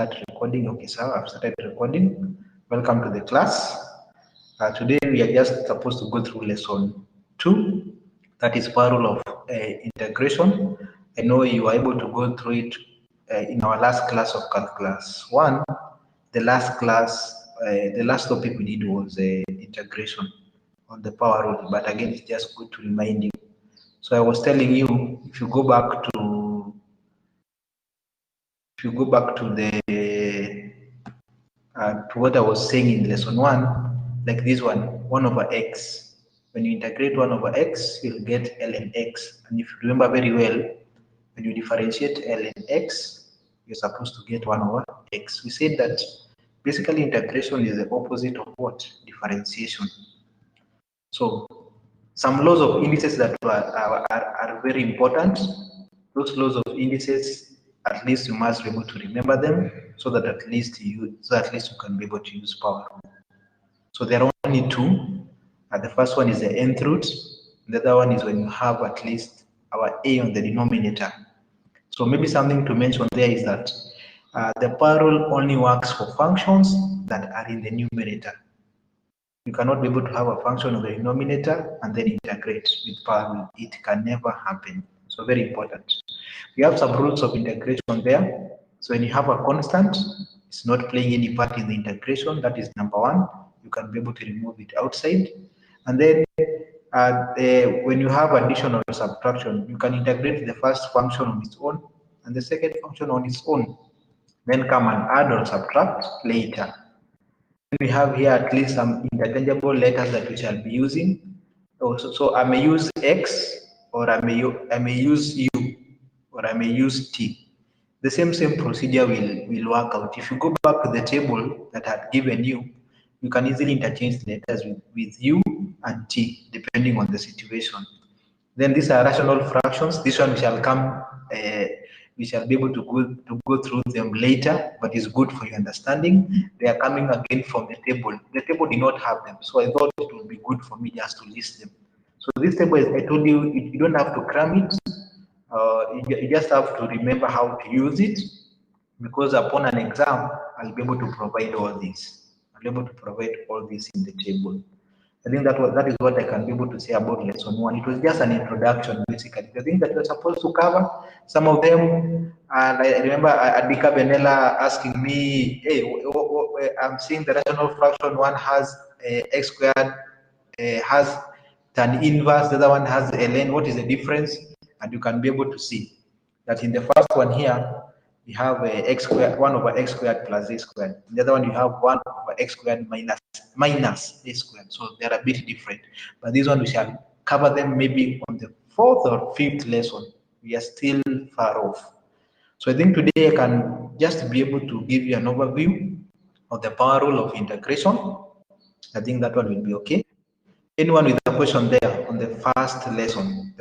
start recording. Okay, so I've started recording. Welcome to the class. Today we are just supposed to go through lesson 2, that is parallel of integration. I know you were able to go through it in our last class of calculus 1. The last class, the last topic we did was integration on the power rule, but again, it's just good to remind you. So I was telling you, if you go back to the to what I was saying in lesson 1, like this one over x. When you integrate 1 over x, you'll get ln x. And if you remember very well, when you differentiate ln x, you're supposed to get 1 over x. We said that basically integration is the opposite of what? Differentiation. So some laws of indices that are very important. Those laws of indices, at least you must be able to remember them, so that at least you can be able to use power. So there are only two. The first one is the nth root. The other one is when you have at least our a on the denominator. So maybe something to mention there is that the power rule only works for functions that are in the numerator. You cannot be able to have a function of the denominator and then integrate with power rule. It can never happen. So very important. We have some rules of integration there. So when you have a constant, it's not playing any part in the integration. That is number 1. You can be able to remove it outside. And then when you have addition or subtraction, you can integrate the first function on its own and the second function on its own. Then come and add or subtract later. We have here at least some interchangeable letters that we shall be using. So I may use X, or I may use U, or I may use T. The same procedure will work out. If you go back to the table that had given you, you can easily interchange the letters with U and T, depending on the situation. Then these are rational fractions. This one shall come. We shall be able to go through them later, but it's good for your understanding. They are coming again from the table. The table did not have them, so I thought it would be good for me just to list them. So this table, I told you, you don't have to cram it. You just have to remember how to use it, because upon an exam, I'll be able to provide all this. I'll be able to provide all this in the table. I think that is what I can be able to say about lesson 1. It was just an introduction, basically. The things that we're supposed to cover, some of them, and I remember Adika Benella asking me, hey, I'm seeing the rational fraction one has x squared, has tan inverse, the other one has ln. What is the difference? And you can be able to see that in the first one here, you have x squared, 1 over x squared plus a squared. In the other one, you have 1 over x squared minus a squared. So they're a bit different. But this one, we shall cover them maybe on the 4th or 5th lesson. We are still far off. So I think today I can just be able to give you an overview of the power rule of integration. I think that one will be okay. Anyone with a question there on the first lesson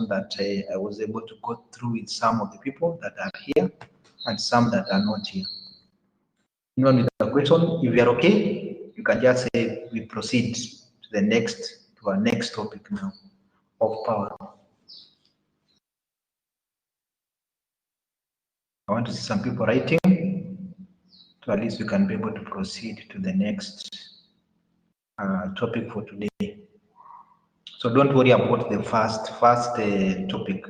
that I was able to go through with some of the people that are here and some that are not here. Anyone with a question? If you are okay, you can just say we proceed to our next topic now of power. I want to see some people writing, so at least we can be able to proceed to the next topic for today. So don't worry about the first topic.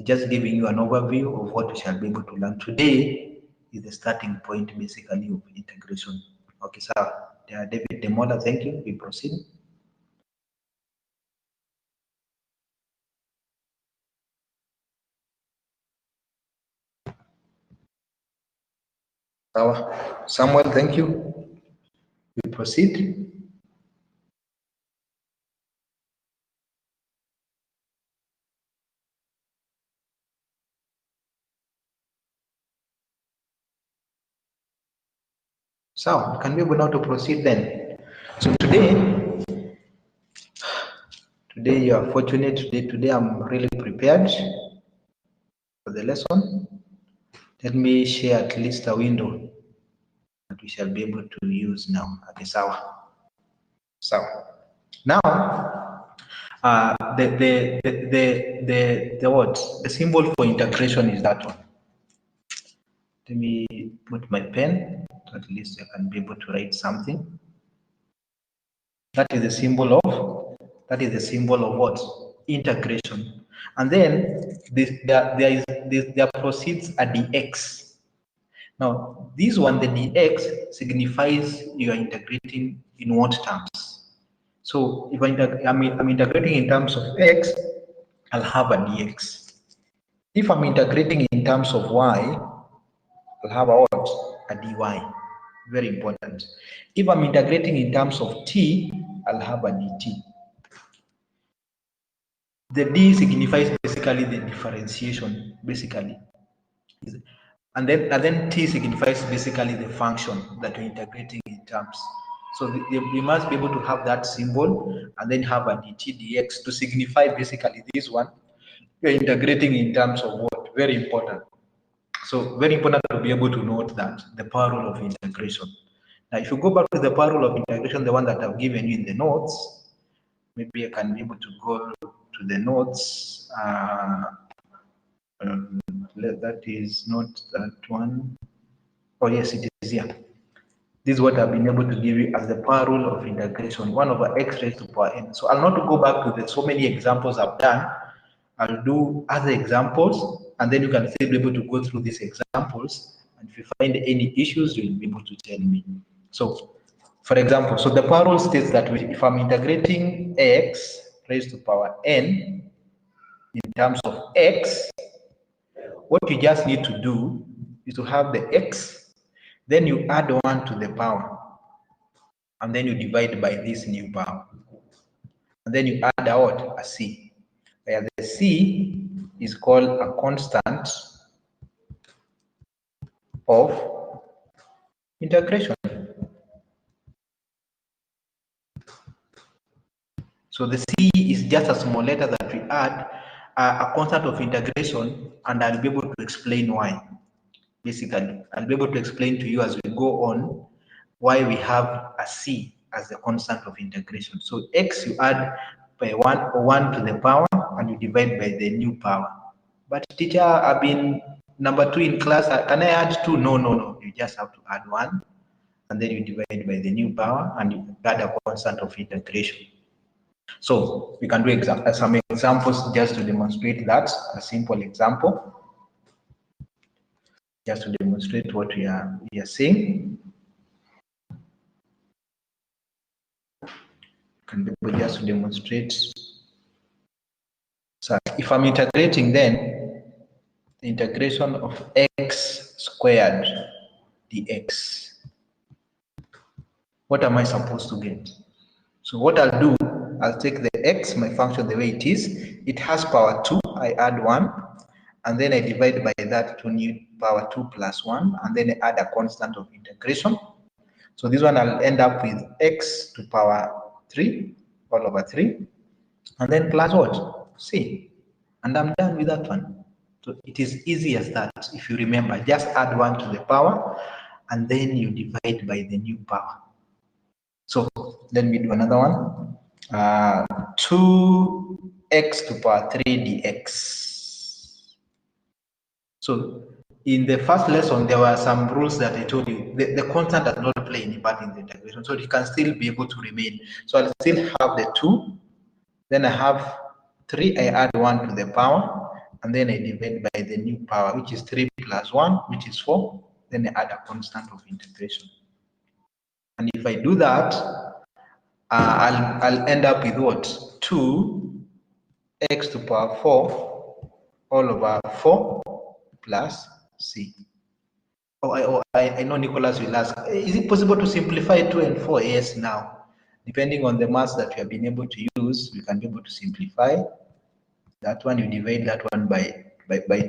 Just giving you an overview of what we shall be able to learn today is the starting point, basically, of integration. Okay, so David Demola, thank you. We proceed. Samuel, thank you. We proceed. So, can we go now to proceed then? So today you are fortunate. Today I'm really prepared for the lesson. Let me share at least a window that we shall be able to use now. Okay, so now the symbol for integration is that one. Let me put my pen, so at least I can be able to write something. That is the symbol of what? Integration. And then there proceeds a dx. Now, this one, the dx, signifies you are integrating in what terms? So if I'm integrating in terms of x, I'll have a dx. If I'm integrating in terms of y, I'll have a what? A dy. Very important. If I'm integrating in terms of t, I'll have a dt. The d signifies basically the differentiation, basically. And then t signifies basically the function that we're integrating in terms. So we must be able to have that symbol and then have a dt dx to signify basically this one. We're integrating in terms of what? Very important. So very important to be able to note that, the power rule of integration. Now, if you go back to the power rule of integration, the one that I've given you in the notes, maybe I can be able to go to the notes. That is not that one. Oh yes, it is here. This is what I've been able to give you as the power rule of integration, 1 over x raised to power n. So I'll not go back to the so many examples I've done. I'll do other examples, and then you can still be able to go through these examples. And if you find any issues, you'll be able to tell me. So, for example, so the power rule states that if I'm integrating x raised to power n in terms of x, what you just need to do is to have the x, then you add 1 to the power, and then you divide by this new power. And then you add a what? A c. Where the c is called a constant of integration. So the c is just a small letter that we add a constant of integration, and I'll be able to explain why. Basically, I'll be able to explain to you as we go on why we have a c as the constant of integration. So x you add by 1 to the power, and you divide by the new power. But teacher, I've been number 2 in class. Can I add 2? No. You just have to add 1, and then you divide by the new power, and you add a constant of integration. So we can do some examples just to demonstrate that. A simple example, just to demonstrate what we are saying. Can be able just to demonstrate. So if I'm integrating, then the integration of x squared dx, what am I supposed to get? So what I'll do, I'll take the x, my function, the way it is. It has power 2, I add 1, and then I divide by that to new power 2 plus 1, and then I add a constant of integration. So this one I'll end up with x to power 3, all over 3, and then plus what? C. And I'm done with that one. So it is easy as that. If you remember, just add 1 to the power, and then you divide by the new power. So let me do another one. 2x to power 3 dx. So in the first lesson, there were some rules that I told you. The constant does not play any part in the integration, so it can still be able to remain. So I'll still have the 2, then I have 3, I add 1 to the power, and then I divide by the new power, which is 3 plus 1, which is 4, then I add a constant of integration. And if I do that, I'll end up with what? 2x to power 4 all over 4 plus c. I know Nicholas will ask, is it possible to simplify 2 and 4? Yes, now. Depending on the maths that we have been able to use, we can be able to simplify. That one, you divide that one by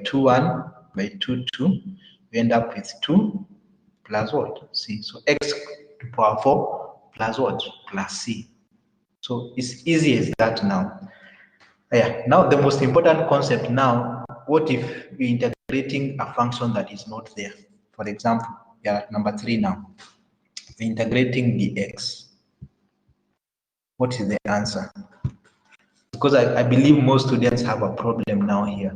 2, 1, by 2, 2. You end up with 2 plus what? C. So x to power 4 plus what? Plus c. So it's easy as that now. Yeah. Now the most important concept now, what if we're integrating a function that is not there? For example, number 3 now. We're integrating dx. What is the answer? Because I believe most students have a problem now here.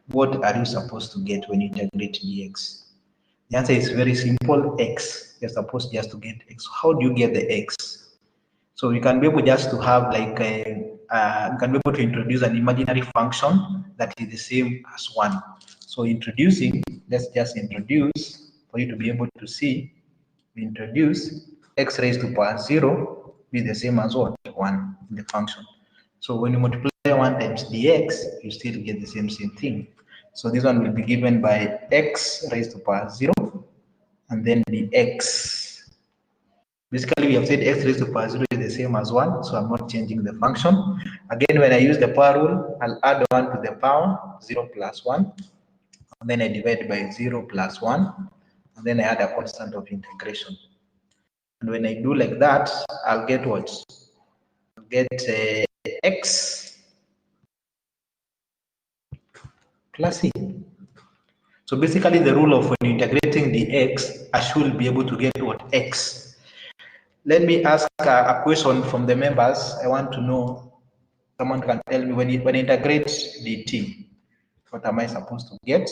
What are you supposed to get when you integrate dx? The answer is very simple, x. You're supposed just to get x. How do you get the x? So you can be able just to have like you can be able to introduce an imaginary function that is the same as 1. So introducing, let's just introduce for you to be able to see. We introduce x raised to power 0 be the same as what? 1 in the function. So when you multiply 1 times dx, you still get the same thing. So this one will be given by x raised to power 0 and then dx. Basically, we have said x raised to power 0 is the same as 1, so I'm not changing the function. Again, when I use the power rule, I'll add 1 to the power, 0 plus 1, and then I divide by 0 plus 1, and then I add a constant of integration. And when I do like that, I'll get what? I'll get x plus c. So basically, the rule of when you're integrating the x, I should be able to get what? X. Let me ask a question from the members. I want to know, someone can tell me when I integrate dt, what am I supposed to get?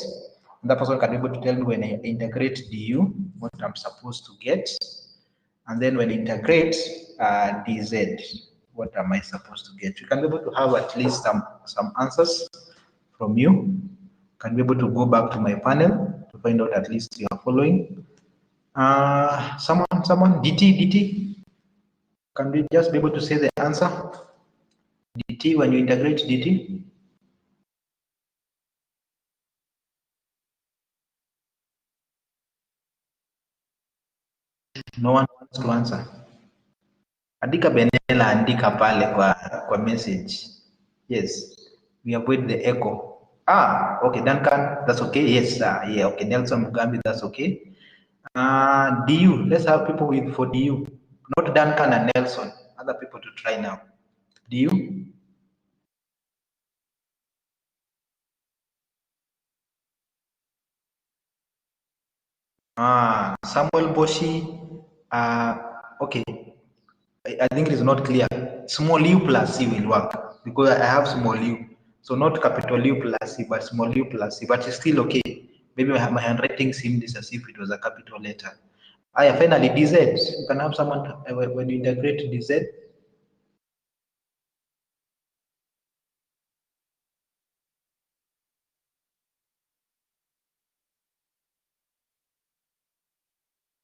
And that person can be able to tell me when I integrate du, what I'm supposed to get. And then when I integrate dz, what am I supposed to get? You can be able to have at least some answers from you. Can be able to go back to my panel to find out at least you are following. Someone, dt. Can we just be able to say the answer? dt, when you integrate dt? No one wants to answer. Andika Benela, andika pale kwa message. Yes, we avoid the echo. Okay, Duncan, that's okay. Yes, yeah, okay. Nelson Mugambi, that's okay. DU, let's have people with for DU. Not Duncan and Nelson, other people to try now. DU? Samuel Boshi, okay. I think it is not clear. Small u plus c will work because I have small u. So not capital U plus c, but small u plus c, but it's still okay. Maybe my handwriting seemed as if it was a capital letter. Finally, dz. You can have someone, when you integrate dz.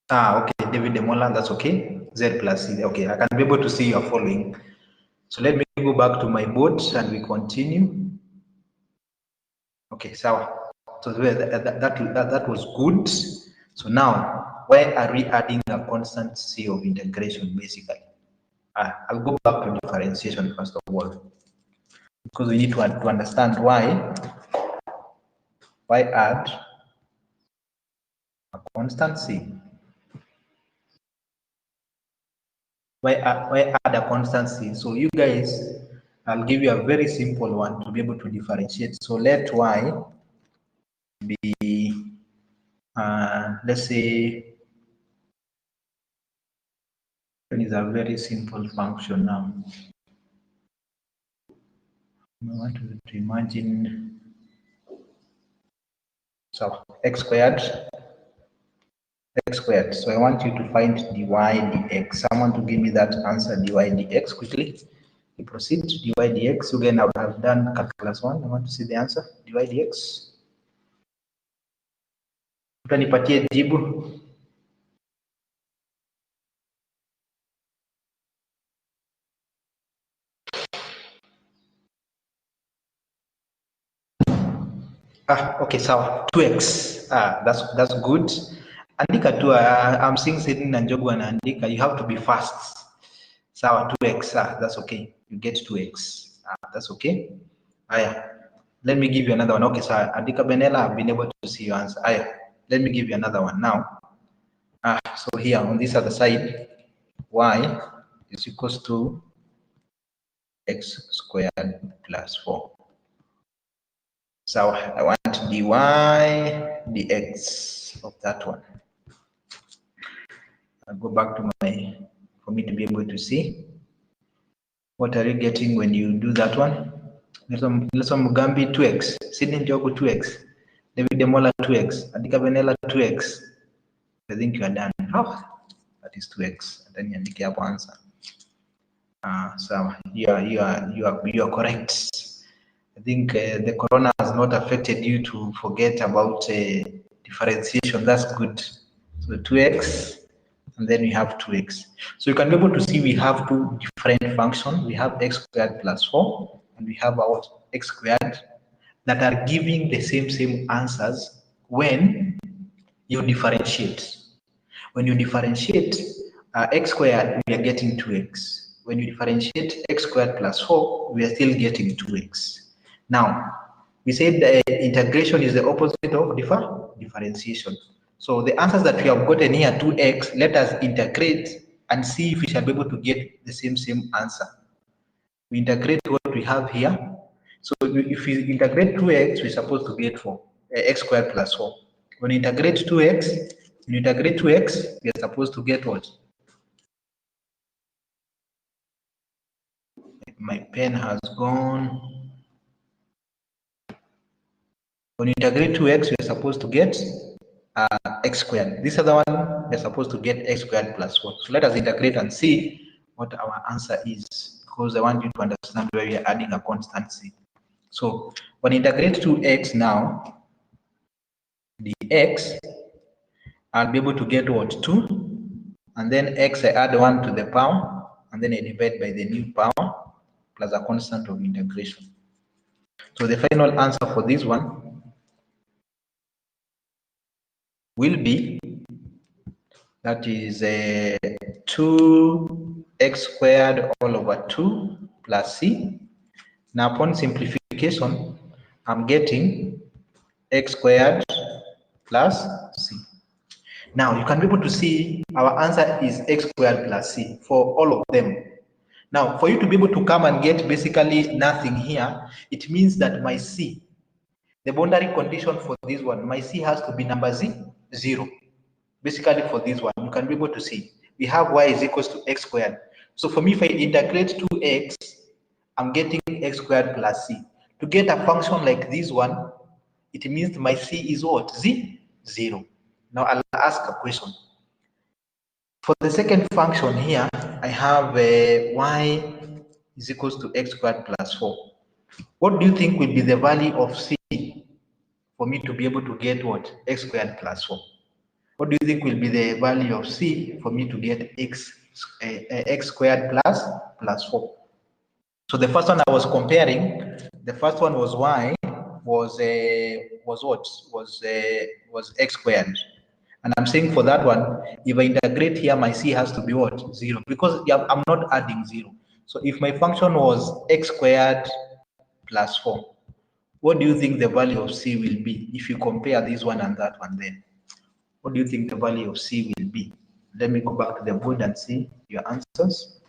Okay, David Demola, that's okay. Z plus C, okay. I can be able to see you're following. So let me go back to my board and we continue. Okay, so that was good. So now, why are we adding a constant C of integration, basically? I'll go back to differentiation first of all, because we need to understand why add a constant C. Why add a constant C? So you guys, I'll give you a very simple one to be able to differentiate. So let y be, let's say, it is a very simple function now. I want to imagine, so x squared. So I want you to find dy dx. Someone to give me that answer, dy dx, quickly. We proceed, dy dx. Again, I would have done calculus 1. I want to see the answer, dy dx. Utanipatie jibu. Okay, so 2x. That's good. Andika tu, I'm seeing Sidney and Jogu and Andika, you have to be fast. So 2x, that's okay. You get 2x. That's okay. Let me give you another one. Okay, so Andika Benela, I've been able to see your answer. Let me give you another one now. So here on this other side, y is equals to x squared plus 4. So I want dy dx of that one. I'll go back to for me to be able to see. What are you getting when you do that one? Nelson Mugambi 2x, Sydney Njogu 2x, David Demola 2x, Andika Benela 2x. I think you are done. Oh, that is 2x. And then you make up answer. So you are correct. I think the corona has not affected you to forget about differentiation. That's good. So 2x, and then we have 2x. So you can be able to see we have two different functions. We have x squared plus 4, and we have our x squared that are giving the same answers when you differentiate. When you differentiate x squared, we are getting 2x. When you differentiate x squared plus 4, we are still getting 2x. Now, we said the integration is the opposite of differentiation. So the answers that we have gotten here, 2x, let us integrate and see if we shall be able to get the same answer. We integrate what we have here. So if we integrate 2x, we're supposed to get 4, x squared plus 4. When you integrate 2x, we are supposed to get what? My pen has gone. When you integrate 2x, we are supposed to get x squared. This other one, we're supposed to get x squared plus 4. So let us integrate and see what our answer is, because I want you to understand where we are adding a constant c. So when you integrate 2x now, the x, I'll be able to get what? 2. And then x, I add 1 to the power, and then I divide by the new power plus a constant of integration. So the final answer for this one will be, that is 2x squared all over 2 plus c. Now upon simplification, I'm getting x squared plus c. Now you can be able to see our answer is x squared plus c for all of them. Now for you to be able to come and get basically nothing here, it means that my c, the boundary condition for this one, my c has to be number 0. Basically for this one, you can be able to see we have y is equals to x squared. So for me, if I integrate 2x, I'm getting x squared plus c. To get a function like this one, it means my c is what? 0. Now I'll ask a question. For the second function here, I have y is equals to x squared plus 4. What do you think will be the value of c for me to be able to get what? X squared plus 4. What do you think will be the value of c for me to get x squared plus 4? So the first one I was comparing, the first one was y was what? Was x squared. And I'm saying for that one, if I integrate here, my c has to be what? 0, because I'm not adding 0. So if my function was x squared plus 4, what do you think the value of c will be if you compare this one and that one then? What do you think the value of c will be? Let me go back to the board and see your answers.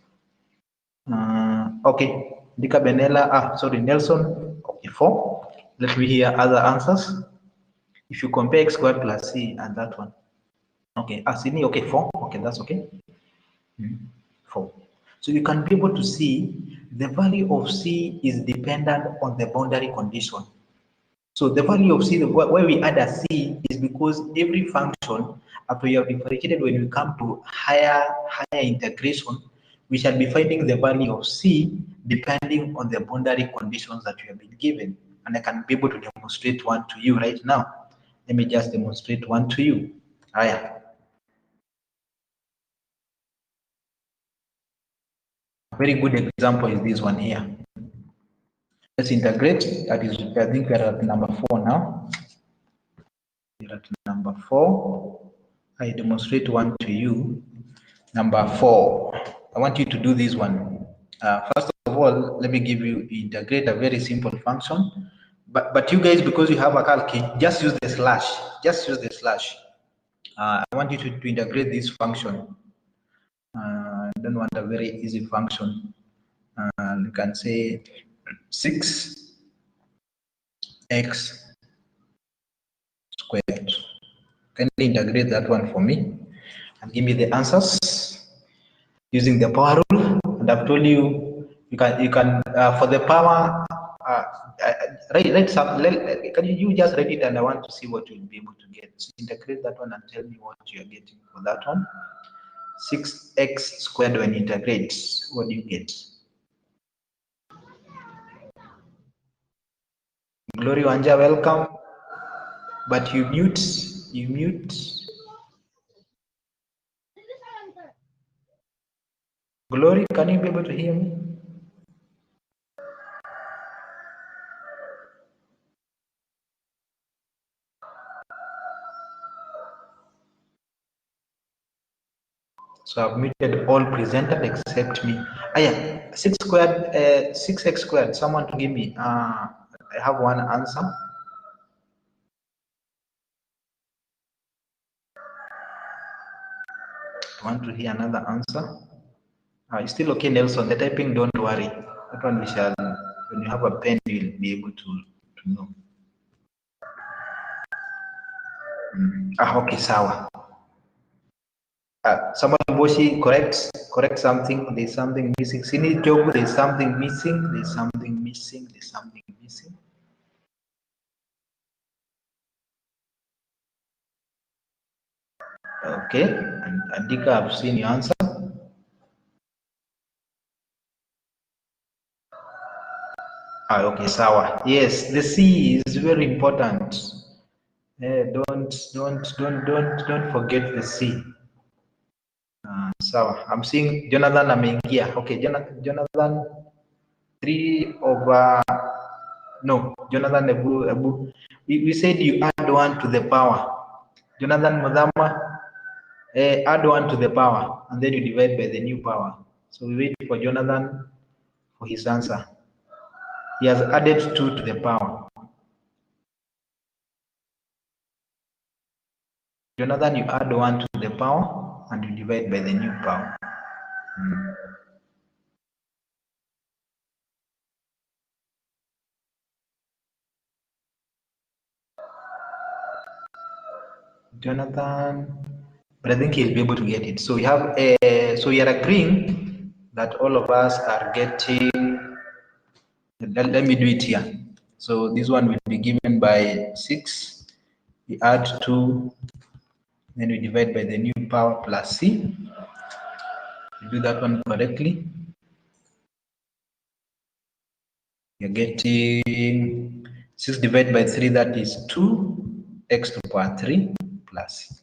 Okay, Dika Benella, sorry, Nelson, okay, 4. Let me hear other answers. If you compare x squared plus c and that one. Okay, Asini, okay, 4. Okay, that's okay. 4. So you can be able to see the value of c is dependent on the boundary condition. So the value of c, why we add a c is because every function, after you have differentiated, when we come to higher integration, we shall be finding the value of c depending on the boundary conditions that you have been given. And I can be able to demonstrate one to you right now. Let me just demonstrate one to you. Aya. A very good example is this one here. Let's integrate. That is, I think we are at number 4 now. We're at number 4. I demonstrate one to you. Number 4. I want you to do this one. First of all, let me give you integrate a very simple function. But you guys, because you have a calc, just use the slash. Just use the slash. I want you to integrate this function. I don't want a very easy function. You can say 6x squared. Can you integrate that one for me and give me the answers using the power rule? And I've told you, you can for the power, Write some. Can you just write it, and I want to see what you'll be able to get. So integrate that one and tell me what you are getting for that one. 6x squared when you integrate, what do you get? Glory Wanja, welcome. But you mute. Glory, can you be able to hear me? So I've muted all presenters except me. Yeah, 6x squared. Someone to give me. I have one answer. I want to hear another answer. It's still okay, Nelson. The typing, don't worry. That one we shall. When you have a pen, you'll be able to know. Okay, sawa. Someone Boshi correct something. There's something missing. Sini job. There's something missing. There's something missing. There's something missing. Okay, and Andika, I've seen your answer. Okay, sawa. Yes, the C is very important. Don't forget the C. Sawa. I'm seeing Jonathan ameingia. Okay, Jonathan 3 over. No, Jonathan Ebu. We said you add 1 to the power. Jonathan Mudama, add 1 to the power, and then you divide by the new power. So we wait for Jonathan for his answer. He has added 2 to the power. Jonathan, you add 1 to the power and you divide by the new power. Jonathan, but I think he'll be able to get it. So we have so we are agreeing that all of us are getting. Let me do it here. So this one will be given by 6. We add 2, then we divide by the new power plus C. We do that one correctly. You're getting 6 divided by 3, that is 2x to the power 3 plus C.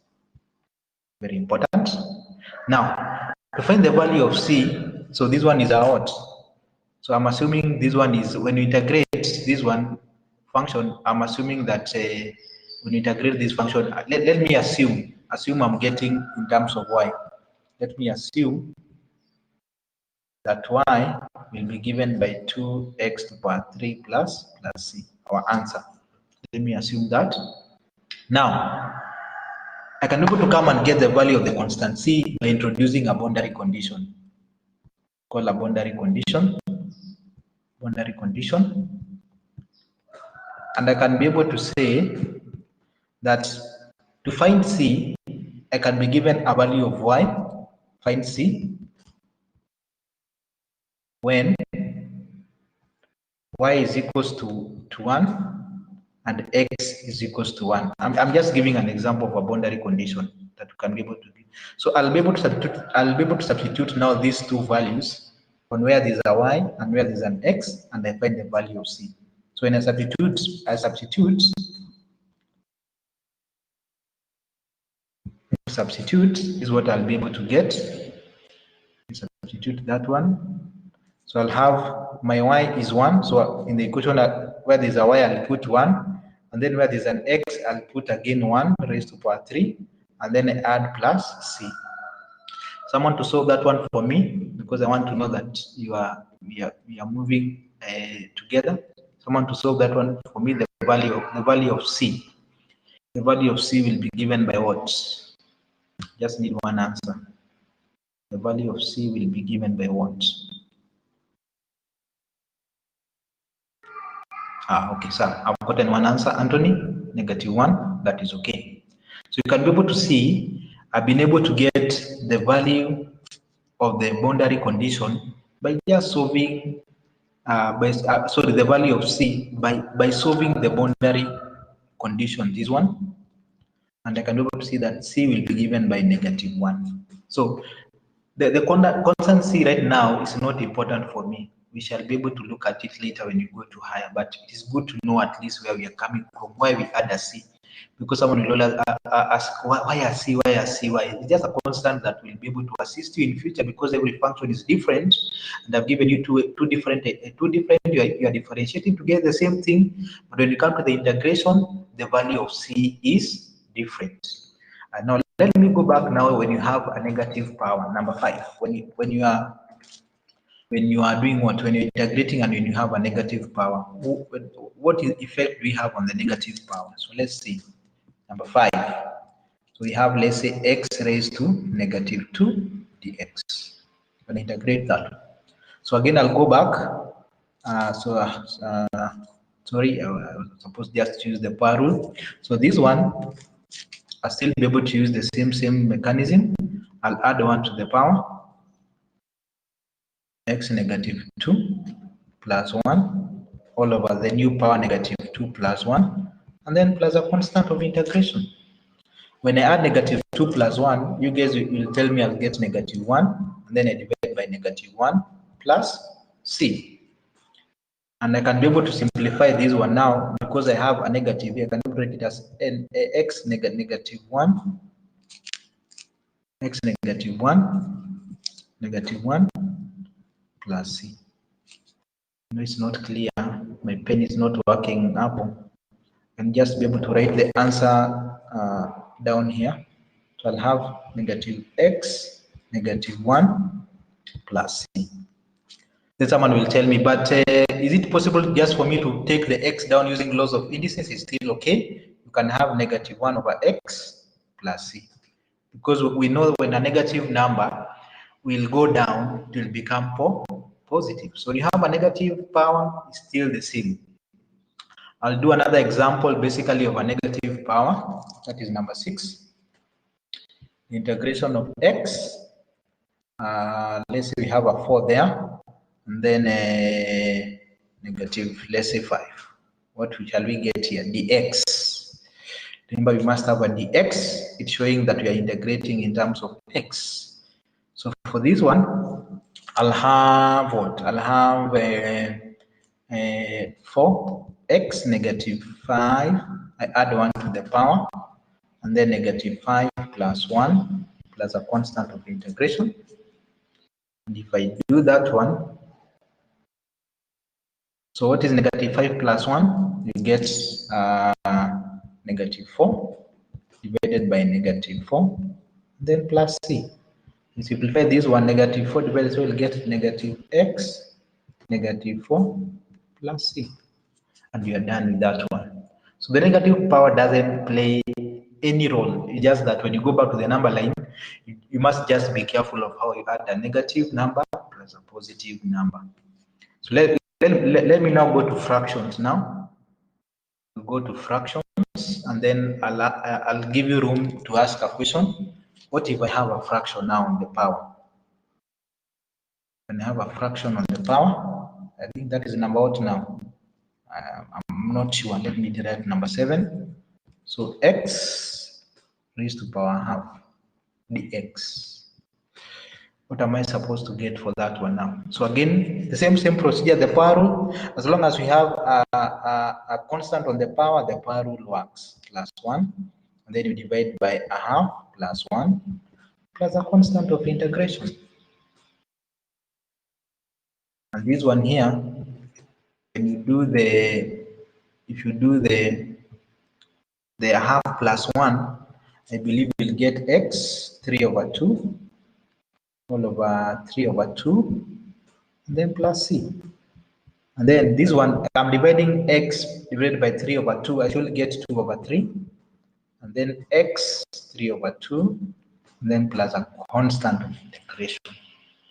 Very important. Now, to find the value of C, so this one is our what? So I'm assuming this one is, when you integrate this one function, I'm assuming that when you integrate this function, let me assume I'm getting in terms of y. Let me assume that y will be given by 2x to the power 3 plus C, our answer. Let me assume that. Now, I can be able to come and get the value of the constant C by introducing a boundary condition. Call a boundary condition. And I can be able to say that to find C, I can be given a value of y, find C, when y is equals to 1 and x is equals to 1. I'm just giving an example of a boundary condition that you can be able to give. So I'll be able to substitute now these two values on where there's a y and where there's an x, and I find the value of C. So when I substitute is what I'll be able to get. Substitute that one. So I'll have my y is 1. So in the equation where there's a y, I'll put 1. And then where there's an x, I'll put again 1 raised to power 3. And then I add plus C. Someone to solve that one for me, because I want to know that we are moving together. Someone to solve that one for me. The value of C. The value of C will be given by what? Just need one answer. The value of C will be given by what? Okay, so I've gotten one answer, Anthony, -1, that is okay. So you can be able to see, I've been able to get the value of the boundary condition by just solving sorry, the value of C by solving the boundary condition, this one, and I can be able to see that C will be given by -1. So the constant C right now is not important for me. We shall be able to look at it later when we go to higher, but it is good to know at least where we are coming from, why we add a C. Because someone will always ask, why a C, why a C, why? It's just a constant that will be able to assist you in future because every function is different. And I've given you two different, you are differentiating to get the same thing. But when you come to the integration, the value of C is different. And now let me go back now when you have a negative power, number 5. When you are doing what? When you're integrating and when you have a negative power, what effect do we have on the negative power? So let's see. Number 5. So we have, let's say, x raised to -2 dx. You can integrate that. So again, I'll go back. Sorry, I was supposed to just use the power rule. So this one, I'll still be able to use the same mechanism. I'll add 1 to the power x -2 plus 1 all over the new power -2 plus 1, and then plus a constant of integration. When I add -2 plus 1, you guys will tell me I'll get -1, and then I divide by -1 plus C. And I can be able to simplify this one now because I have a negative here. I can break it as x -1, x -1 plus C. No, it's not clear. My pen is not working up. And just be able to write the answer down here. So I'll have -x -1 plus C. Then someone will tell me, but is it possible just for me to take the x down using laws of indices? Is still okay? You can have -1 over x plus C. Because we know when a negative number will go down, it will become positive. So when you have a negative power, it's still the same. I'll do another example basically of a negative power. That is number 6. The integration of x. Let's say we have a 4 there, and then negative, let's say 5. What shall we get here? dx. Remember, we must have a dx. It's showing that we are integrating in terms of x. So for this one, I'll have what? I'll have 4x -5. I add 1 to the power, and then -5 plus 1 plus a constant of integration. And if I do that one, so what is -5 plus 1? You get -4 divided by -4, then plus C. You simplify this one, -4 divided, so you'll get -x -4 plus C. And you are done with that one. So the negative power doesn't play any role. It's just that when you go back to the number line, you must just be careful of how you add a negative number plus a positive number. So let me now go to fractions now. We'll go to fractions, and then I'll give you room to ask a question. What if I have a fraction now on the power? When I have a fraction on the power, I think that is number what now? I'm not sure. Let me derive number 7. So x raised to power half dx. What am I supposed to get for that one now? So again, the same procedure, the power rule. As long as we have a constant on the power rule works. Plus 1, and then you divide by a half plus 1 plus a constant of integration. And this one here, when you do if you do the half plus 1, I believe you'll get x 3/2 all over 3/2, and then plus C. And then this one, I'm dividing x divided by 3/2, I should get 2/3, and then x 3/2, and then plus a constant of integration.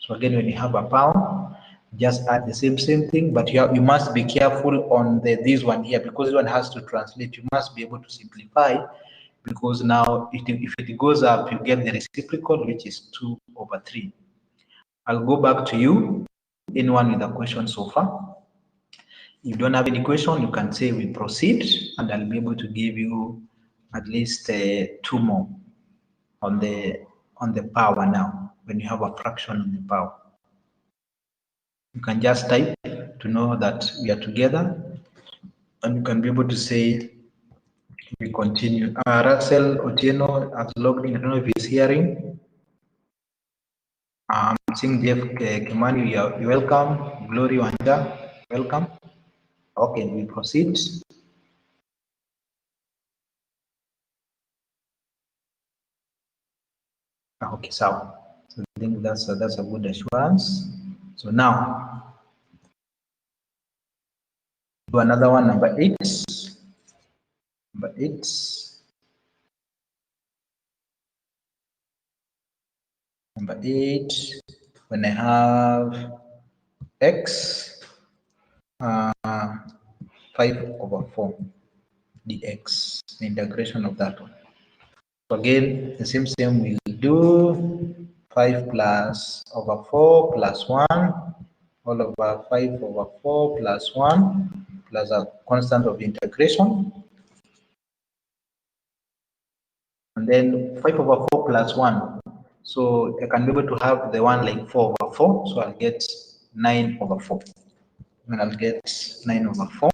So again, when you have a power, just add the same thing, but you must be careful on this one here, because this one has to translate. You must be able to simplify, because now if it goes up, you get the reciprocal, which is 2/3. I'll go back to you, anyone with a question so far. If you don't have any question, you can say we proceed, and I'll be able to give you at least two more on the power now. When you have a fraction on the power, you can just type to know that we are together, and you can be able to say we continue. Russell Otieno has logged in. I don't know if he's hearing. I'm seeing Jeff Kimani. You're welcome. Glory Wanda, welcome. Okay, we proceed. Okay, so I think that's a good assurance. So now do another one, number 8. Number 8. Number 8. When I have x 5/4 dx, the integration of that one. So again, the same we'll do 5/4 plus 1 all over 5/4 plus 1 plus a constant of integration. And then 5/4 plus 1. So I can be able to have the one like 4/4. So I'll get 9/4. And I'll get 9/4.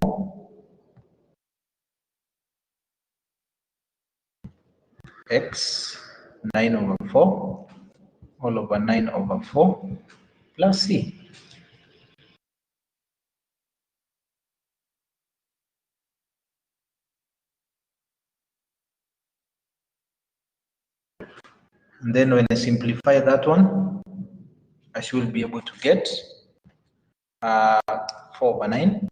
X 9/4 all over 9/4 plus C. And then when I simplify that one, I should be able to get 4/9,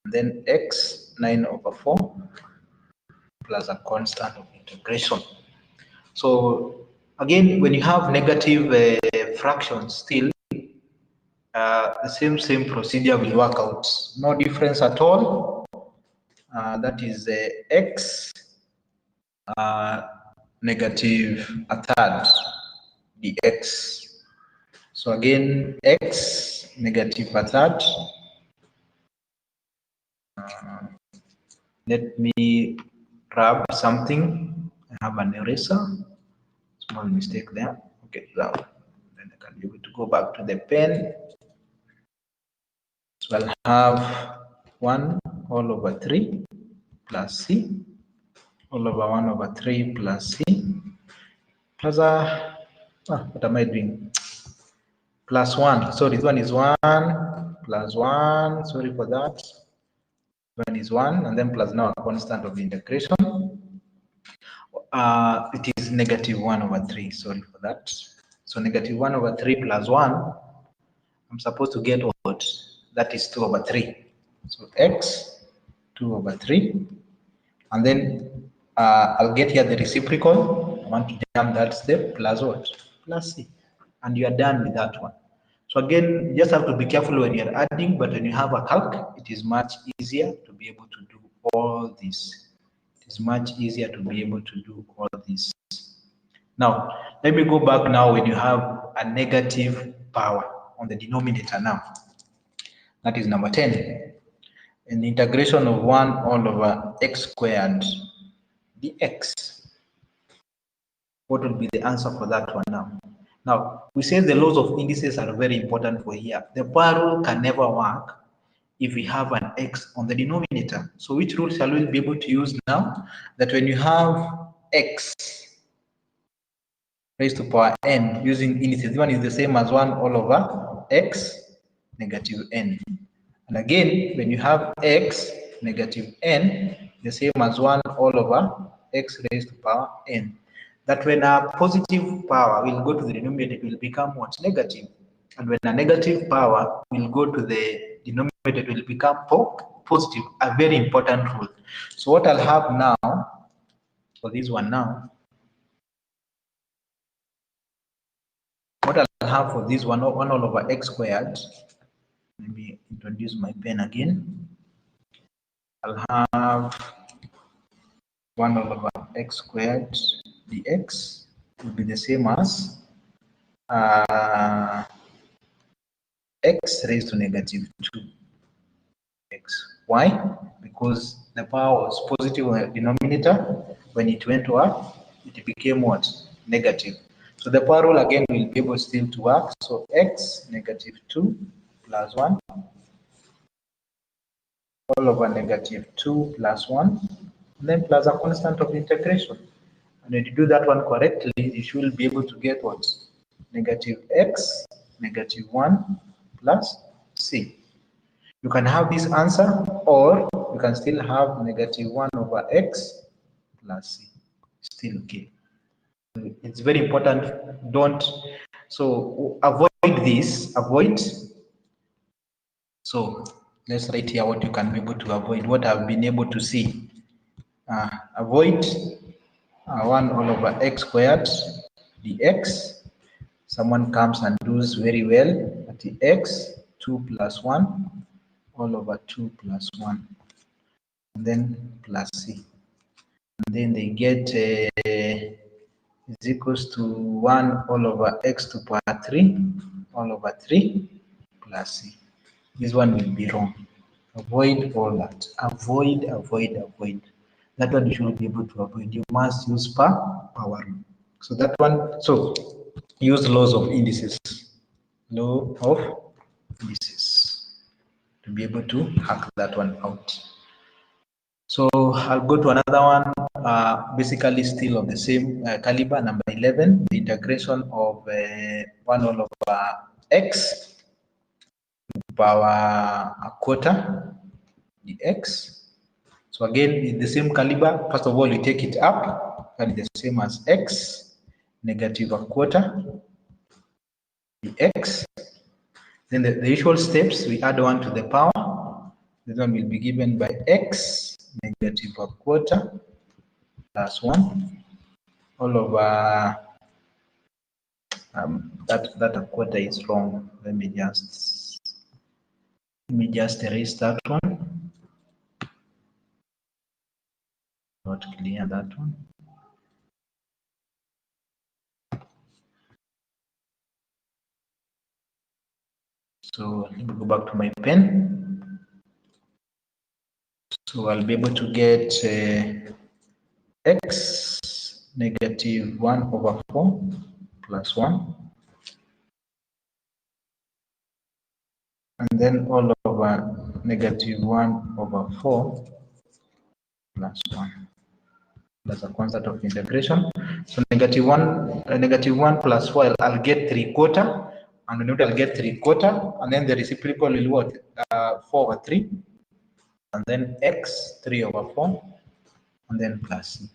and then x 9/4 plus a constant of integration. So again, when you have negative fractions, still the same procedure will work out. No difference at all. That is x negative a third dx. So again, x negative a third. Let me grab something. I have an eraser. Small mistake there. Okay, now then I can be able to go back to the pen. So I'll have 1 all over 3 plus c all over 1 over 3 plus c plus what am I doing? Plus 1. So this one is 1 plus 1. Sorry for that. 1 is 1, and then plus now a constant of integration. It is negative 1/3. Sorry for that. So negative 1/3 plus 1. I'm supposed to get what? That is 2/3. So x 2/3, and then I'll get here the reciprocal. I want to jump that step plus what? Plus c, and you are done with that one. So again, you just have to be careful when you're adding, but when you have a calc, it is much easier to be able to do all this. It is much easier to be able to do all this. Now, let me go back now when you have a negative power on the denominator now. That is number 10. An integration of 1 all over x squared dx. What will be the answer for that one now? Now, we say the laws of indices are very important for here. The power rule can never work if we have an x on the denominator. So which rule shall we be able to use now? That when you have x raised to power n using indices, this one is the same as 1 all over x negative n. And again, when you have x negative n, the same as 1 all over x raised to power n. That when a positive power will go to the denominator, it will become what? Negative. And when a negative power will go to the denominator, it will become positive. A very important rule. So what I'll have now, for this one now, what I'll have for this one, 1 all over x squared, let me introduce my pen again. I'll have 1 all over x squared dx will be the same as x raised to negative 2. x. Why? Because the power was positive on the denominator. When it went to up, it became what? Negative. So the power rule again will be able still to work. So x negative 2 plus 1 all over negative 2 plus 1, and then plus a constant of integration. And when you do that one correctly, you should be able to get what? Negative x, negative 1 plus c. You can have this answer, or you can still have negative 1 over x plus c. Still okay. It's very important. Don't, so avoid this, avoid. So let's write here what you can be able to avoid, what I've been able to see. Avoid 1 all over x squared dx. Someone comes and does very well at the x, 2 plus 1 all over 2 plus 1, and then plus c. And then they get is equals to 1 all over x to the power 3 all over 3 plus c. This one will be wrong. Avoid all that. Avoid, avoid, avoid. That one you should be able to avoid. You must use power rule. So that one, so use laws of indices. Law of indices to be able to hack that one out. So I'll go to another one, basically still of the same caliber, number 11, the integration of 1 all over x to the power a quarter dx. So again, in the same caliber, first of all, you take it up, and the same as x, negative a quarter dx. Then the usual steps, we add 1 to the power. This one will be given by x, negative a quarter plus 1 all over that a quarter is wrong. Let me just erase that one. Not clear that one. So let me go back to my pen. So I'll be able to get x negative 1 over 4 plus 1, and then all over negative 1 over 4 plus 1 plus a constant of integration. So negative 1 plus 4, I'll get 3/4, and when I'll get 3/4, and then the reciprocal will what? 4 over 3, and then x 3 over 4, and then plus c.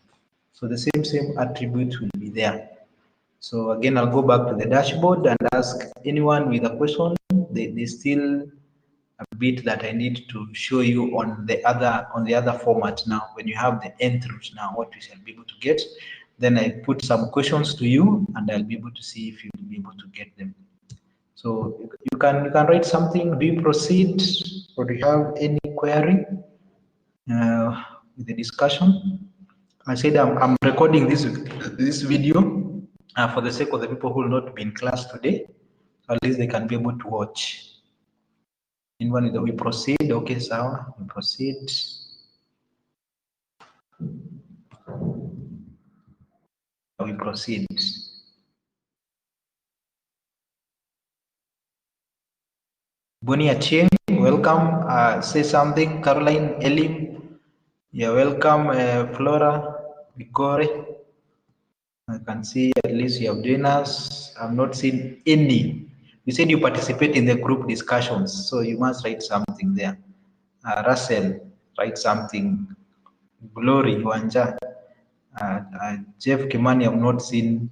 So the same attribute will be there. So again, I'll go back to the dashboard and ask anyone with a question. There's still a bit that I need to show you on the other format now. When you have the nth root now, what we shall be able to get, then I put some questions to you, and I'll be able to see if you'll be able to get them. So you can write something. Do you proceed, or do you have any query with the discussion? I said I'm recording this video for the sake of the people who will not be in class today. So at least they can be able to watch. Anyone that we proceed? Okay, so we proceed. We proceed. Bonnie Acheng, welcome. Say something. Caroline Elim, you're welcome. Flora Vigore, I can see at least you have joined us. I've not seen any. You said you participate in the group discussions, so you must write something there. Russell, write something. Glory, Wanja, Jeff Kimani, I've not seen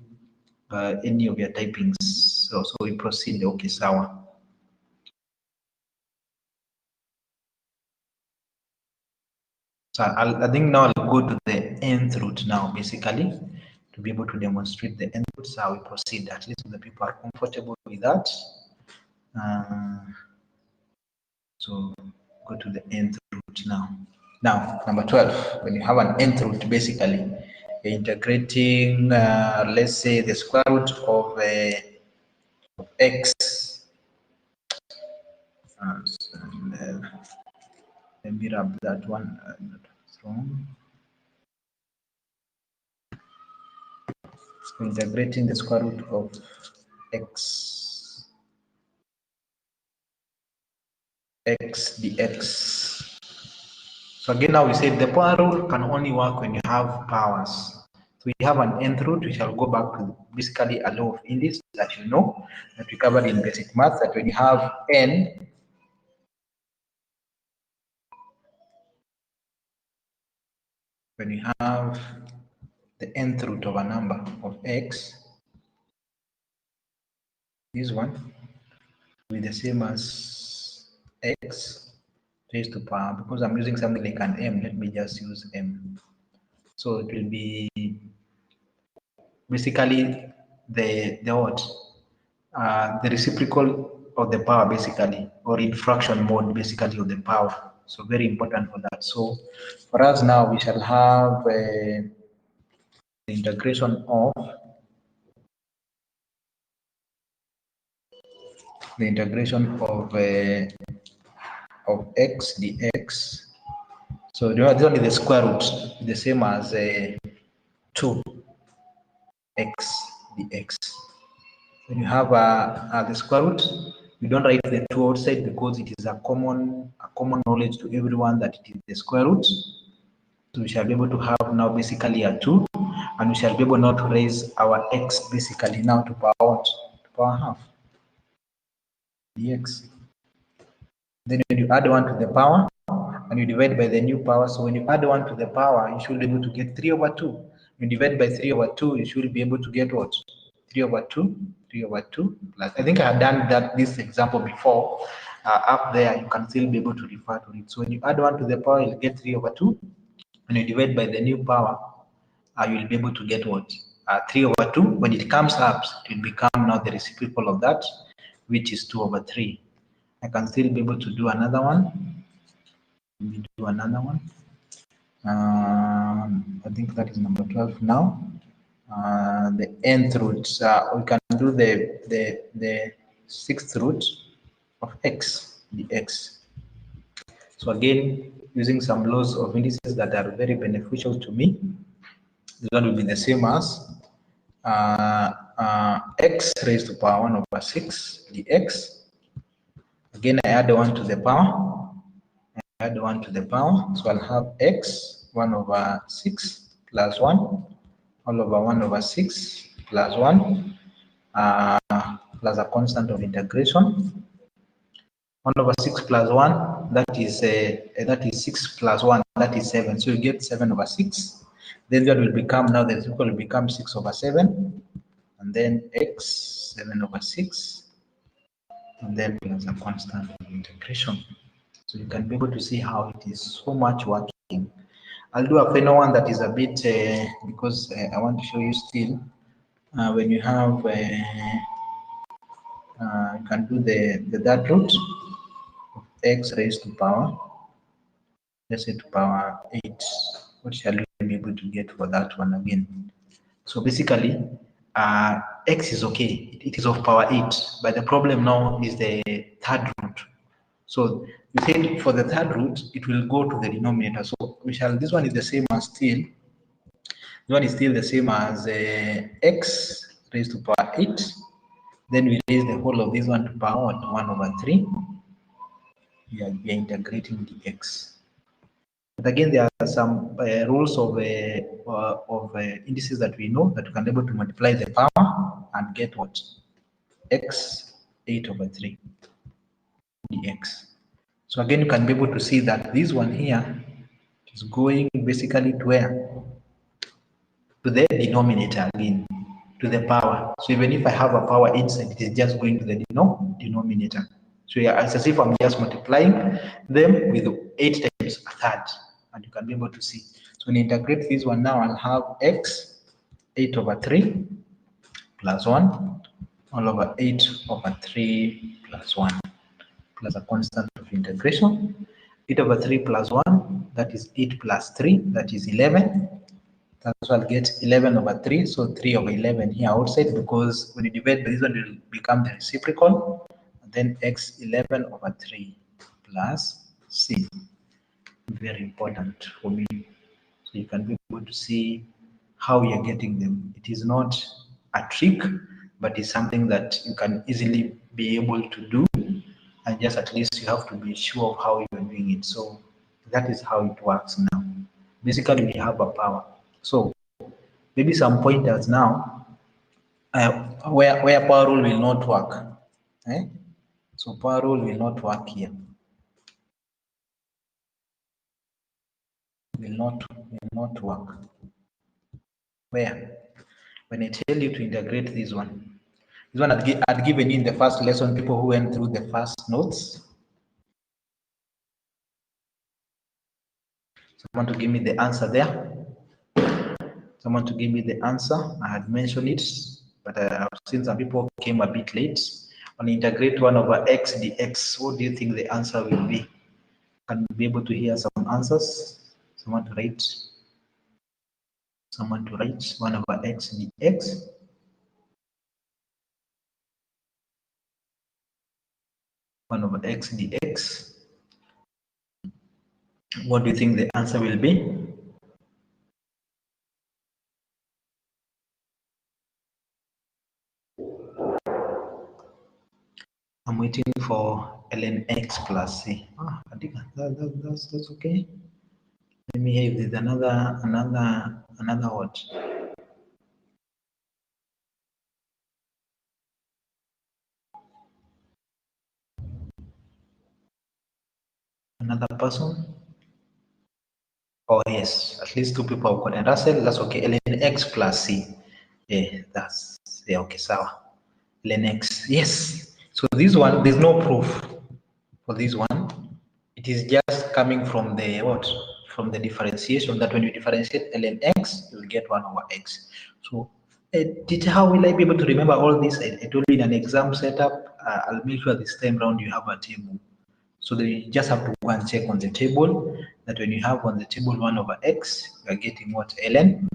any of your typings. So we proceed. Okay, sawa. So I think now I'll go to the nth root now, basically, to be able to demonstrate the nth root. So we proceed. At least the people are comfortable with that. So go to the nth root now. Now, number 12, when you have an nth root, basically, you're integrating, let's say, the square root of x. Let me rub that one. That's wrong. So integrating the square root of x dx. So again, now we said the power rule can only work when you have powers. So we have an nth root. We shall go back to basically a law of indices that you know, that we covered in basic math, that when you have n, when you have the nth root of a number of x, this one will be the same as x raised to power. Because I'm using something like an m, let me just use m. So it will be basically the what? The reciprocal of the power, basically, or in fraction mode, basically, of the power. So very important for that. So for us now, we shall have the integration of x dx. So this one is the square root, the same as 2x dx. When you have the square root, we don't write the 2 outside because it is a common knowledge to everyone that it is the square root. So we shall be able to have now basically a 2, and we shall be able now to raise our x basically now to power what? To power half dx. Then when you add 1 to the power and you divide by the new power, so when you add 1 to the power, you should be able to get 3 over 2. When you divide by 3 over 2, you should be able to get what? 3 over 2, 3 over 2 plus. I think I had done this example before. Up there, you can still be able to refer to it. So when you add 1 to the power, you'll get 3 over 2. When you divide by the new power, you will be able to get what? 3 over 2. When it comes up, it will become now the reciprocal of that, which is 2 over 3. I can still be able to do another one. Let me do another one. I think that is number 12 now. The nth root, we can do the sixth root of x dx. So again, using some laws of indices that are very beneficial to me, this one will be the same as x raised to power 1 over 6 dx. Again, I add 1 to the power. Add 1 to the power. So I'll have x 1 over 6 plus 1 all over 1 over 6 plus 1 plus a constant of integration. 1 over 6 plus 1, that is 6 plus 1, that is 7. So you get 7 over 6. Then that will become, now the reciprocal will become 6 over 7. And then x 7 over 6. And then plus a constant of integration. So you can be able to see how it is so much working. I'll do a final one that is a bit, because I want to show you still, when you have, you can do the third root of x raised to power, let's say to power 8. What shall we be able to get for that one again? So basically, x is okay. It is of power 8, but the problem now is the third root. So we said for the third root, it will go to the denominator. So we shall, this one is the same as still, this one is still the same as x raised to power 8. Then we raise the whole of this one to power 1 over 3. We are integrating dx. But again, there are some rules of indices that we know that we can be able to multiply the power and get what? X 8 over 3 dx. So again, you can be able to see that this one here is going basically to where? To the denominator again, to the power. So even if I have a power inside, it is just going to the denominator. So yeah, it's as if I'm just multiplying them with 8 times a third, and you can be able to see. So when you integrate this one now, I'll have x 8 over 3 plus 1 all over 8 over 3 plus 1 plus a constant of integration. 8 over 3 plus 1, that is 8 plus 3, that is 11. That's why I'll get 11 over 3, so 3 over 11 here outside, because when you divide by this one, it will become the reciprocal. And then x 11 over 3 plus c. Very important for me. So you can be able to see how you're getting them. It is not a trick, but it's something that you can easily be able to do. And just at least you have to be sure of how you're doing it. So that is how it works now. Basically, we have a power. So maybe some pointers now where power rule will not work. Eh? So power rule will not work here. Will not work. Where? When I tell you to integrate this one I'd given you in the first lesson, people who went through the first notes. Someone to give me the answer there. Someone to give me the answer. I had mentioned it, but I've seen some people came a bit late. On integrate 1 over x dx, what do you think the answer will be? Can we be able to hear some answers? Someone to write 1 over x dx. One over x dx. What do you think the answer will be? I'm waiting for ln x plus c. I think that's okay. Let me hear if there's another what? Another person? Oh yes, at least 2 people have got it. Russell, that's okay. ln x plus c. Yeah, okay, sawa. ln x, yes. So this one, there's no proof for this one. It is just coming from the what? From the differentiation, that when you differentiate ln x, you'll get 1 over x. So how will I be able to remember all this? I told you in an exam setup, I'll make sure this time round you have a table. So then you just have to go and check on the table that when you have on the table 1 over x, you are getting what? ln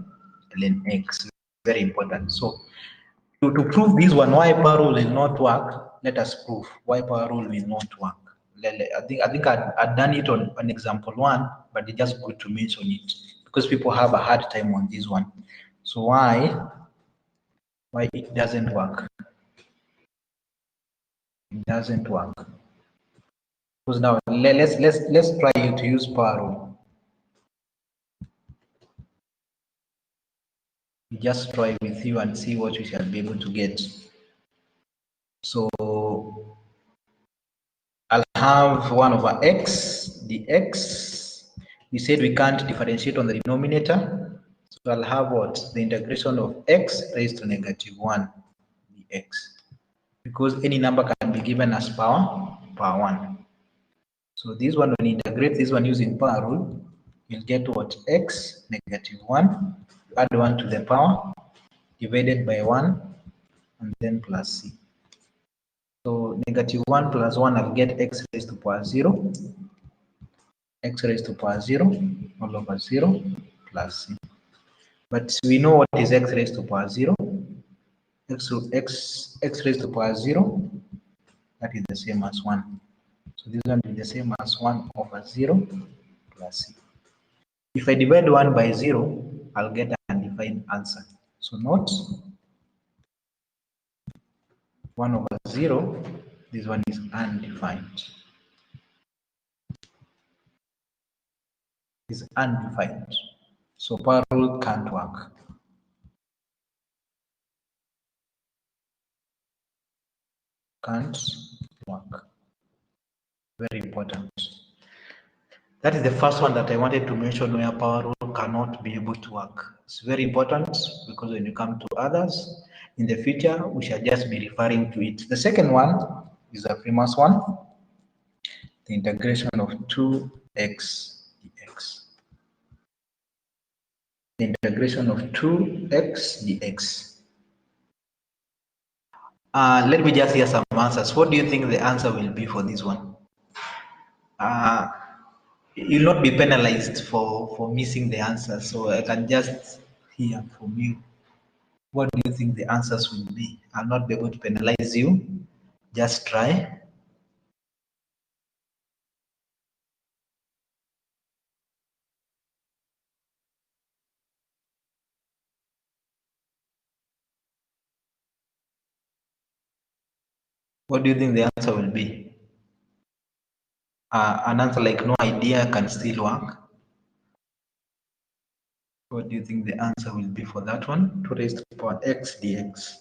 x. Very important. So to prove this one, why power rule will not work, let us prove why power rule will not work. I think I'd done it on example 1, but it's just good to mention it because people have a hard time on this one. So why it doesn't work? It doesn't work. Because now let's try to use power rule. We just try with you and see what we shall be able to get. So I'll have 1 over x dx. We said we can't differentiate on the denominator. So I'll have what? The integration of x raised to -1 dx. Because any number can be given as power 1. So this one, when you integrate this one using power rule, you'll get what? X -1, add 1 to the power, divided by 1, and then plus c. So -1 plus 1, I'll get x raised to power 0, x raised to power 0, all over 0, plus c. But we know what is x raised to power 0. X raised to power 0, that is the same as 1. So this one is the same as 1 over 0 plus c. If I divide 1 by 0, I'll get an undefined answer. So note 1 over 0, this one is undefined. Is undefined. So power rule can't work. Can't work. Very important. That is the first one that I wanted to mention where power rule cannot be able to work. It's very important because when you come to others in the future, we shall just be referring to it. The second one is a famous one, the integration of 2x dx. The integration of 2x dx. Let me just hear some answers. What do you think the answer will be for this one? You'll not be penalized for missing the answer, so I can just hear from you. What do you think the answers will be? I'll not be able to penalize you. Just try. What do you think the answer will be? An answer like no idea can still work. What do you think the answer will be for that one? 2 raised to the power x dx.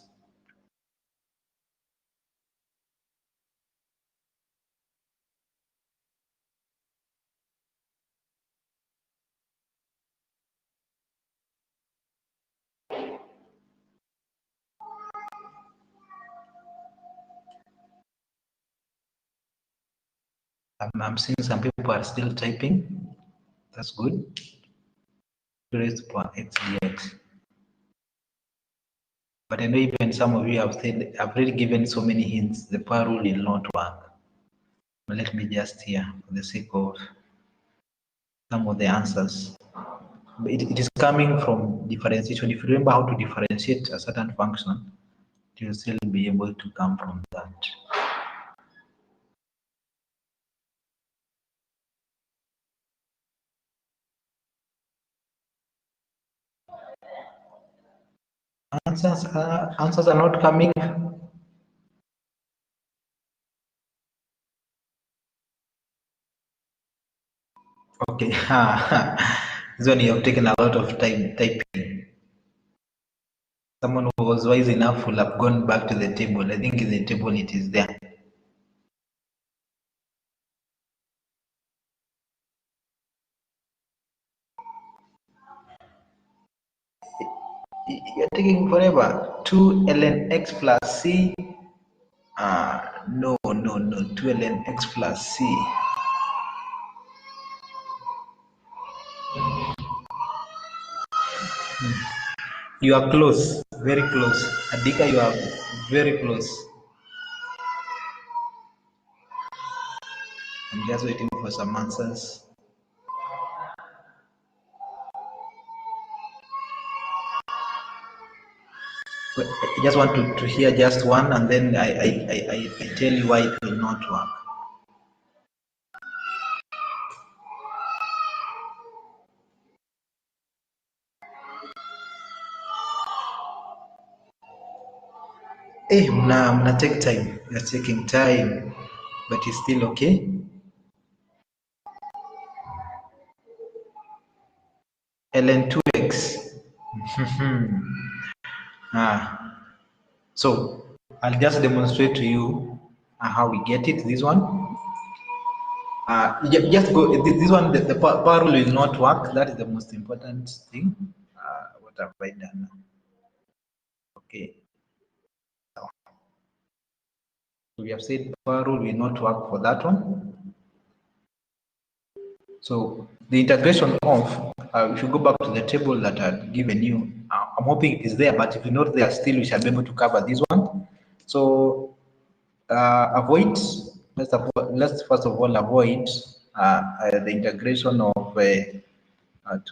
I'm seeing some people are still typing. That's good. 2 raised to the power x dx. But I know even some of you have said, I've already given so many hints, the power rule will not work. But let me just here, for the sake of some of the answers. It is coming from differentiation. If you remember how to differentiate a certain function, you'll still be able to come from that. Answers are not coming. Okay. This one you have taken a lot of time typing. Someone who was wise enough will have gone back to the table. I think in the table it is there. You're taking forever. 2 ln x plus c. No. 2 ln x plus c. You are close, very close. Adika, you are very close. I'm just waiting for some answers. I just want to hear just one, and then I tell you why it will not work. Mna take time. You're taking time, but it's still okay. ln 2x. So I'll just demonstrate to you how we get it. This one. Just go. This one, the power rule will not work. That is the most important thing. What have I done? Okay. So we have said power rule will not work for that one. So the integration of, if you go back to the table that I've given you, I'm hoping it is there, but if you're not there, still we shall be able to cover this one. So avoid, let's first of all avoid the integration of 2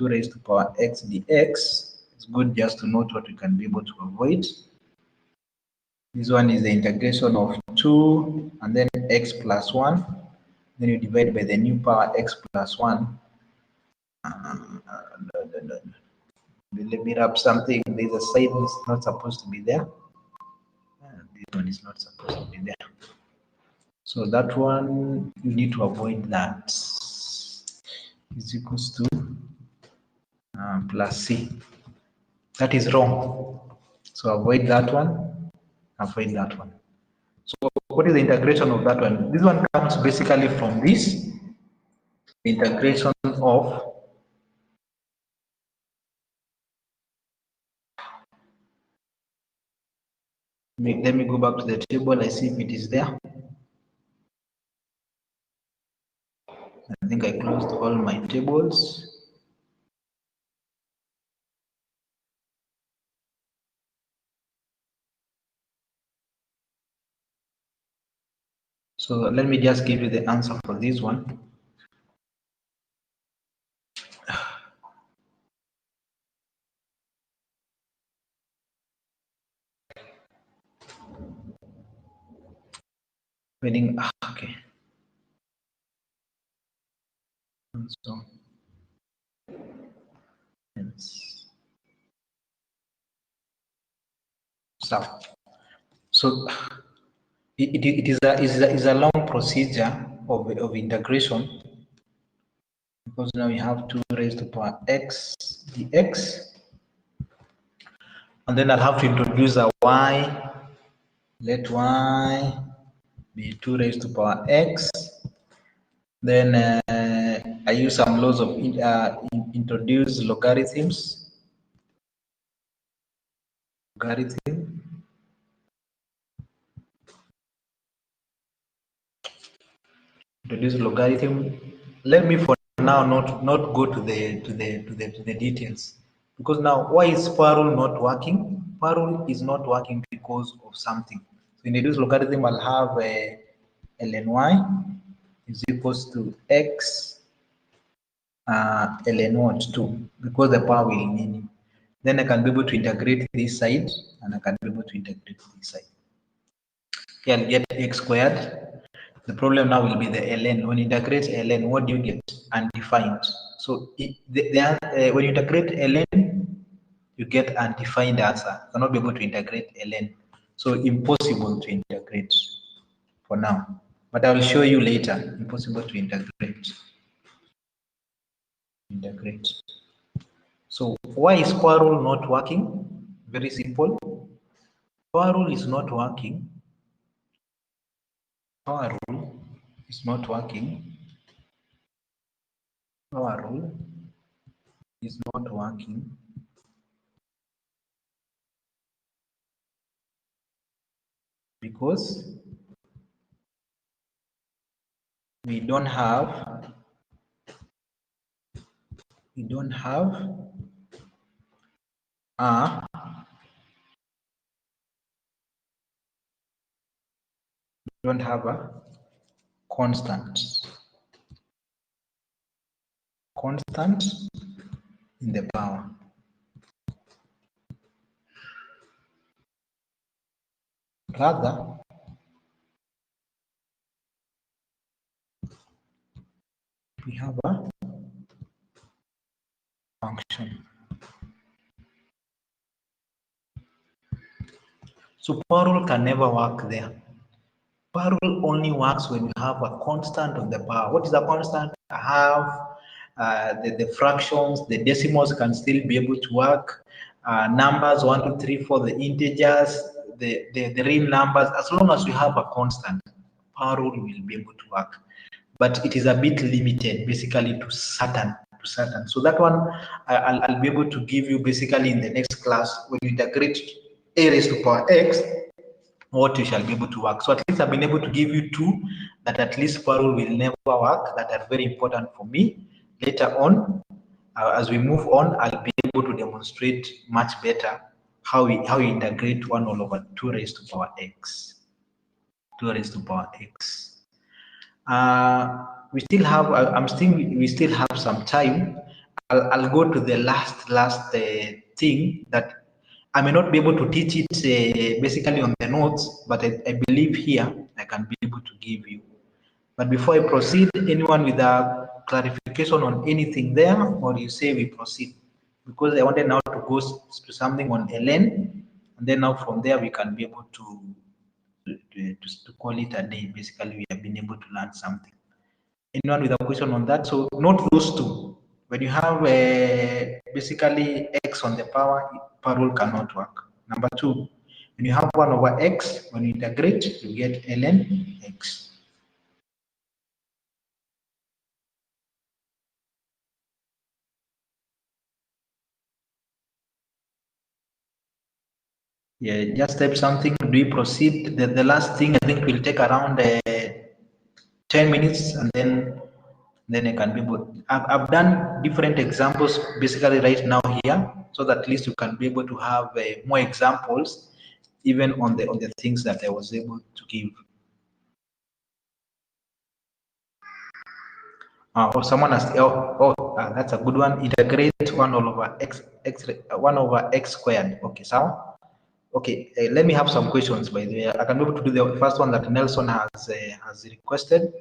raised to power x dx. It's good just to note what we can be able to avoid. This one is the integration of 2 and then x plus 1. Then you divide by the new power x plus 1. Let me wrap something. There's a side that's not supposed to be there. This one is not supposed to be there. So that one, you need to avoid that. Is equals to plus c. That is wrong. So avoid that one. Avoid that one. So what is the integration of that one? This one comes basically from this. The integration of let me go back to the table. I see if it is there. I think I closed all my tables. So let me just give you the answer for this one. Okay. So it is a long procedure of integration, because now we have 2 raised to power x dx, and then I'll have to introduce a y. Let y be 2 raised to power x. Then I use some laws of introduce logarithms. Introduce logarithm. Let me for now not go to the details, because now why is parallel not working? Parallel is not working because of something. So introduce logarithm, I'll have ln y is equals to x ln what 2, because the power will need. Then I can be able to integrate this side, and I can be able to integrate this side. Here I'll get x squared. The problem now will be the ln. When you integrate ln, what do you get? Undefined. So when you integrate ln, you get undefined answer. You cannot be able to integrate ln. So impossible to integrate for now. But I will show you later. Impossible to integrate. So why is parallel not working? Very simple. Parallel is not working. Parallel is not working. Parallel is not working because we don't have a constant in the power. Rather, we have a function. So parallel can never work there. Parallel only works when you have a constant on the power. What is a constant? I have the fractions, the decimals can still be able to work. Numbers 1, 2, 3, 4, the integers, the real numbers. As long as you have a constant, parallel will be able to work. But it is a bit limited, basically to certain. So that one I'll be able to give you basically in the next class when you integrate a raised to power x, what you shall be able to work. So at least I've been able to give you two that at least parallel will never work, that are very important for me. Later on, as we move on, I'll be able to demonstrate much better how we integrate 1 all over 2 raised to power x. 2 raised to power x. We still have, we still have some time. I'll go to the last thing that I may not be able to teach it basically on the notes, but I believe here I can be able to give you. But before I proceed, anyone with a clarification on anything there, or you say we proceed? Because I wanted now to go to something on ln, and then now from there we can be able to call it a day. Basically, we have been able to learn something. Anyone with a question on that? So not those two. When you have basically x on the power, parallel cannot work. Number two, when you have 1 over x, when you integrate, you get ln x. Yeah, just type something. Do we proceed? The last thing I think will take around 10 minutes, and then I can be able. I've done different examples basically right now here, so that at least you can be able to have more examples, even on the things that I was able to give. Or someone has that's a good one. Integrate 1 all over x 1 over x squared. Okay, so okay, let me have some questions. By the way, I can be able to do the first one that Nelson has requested.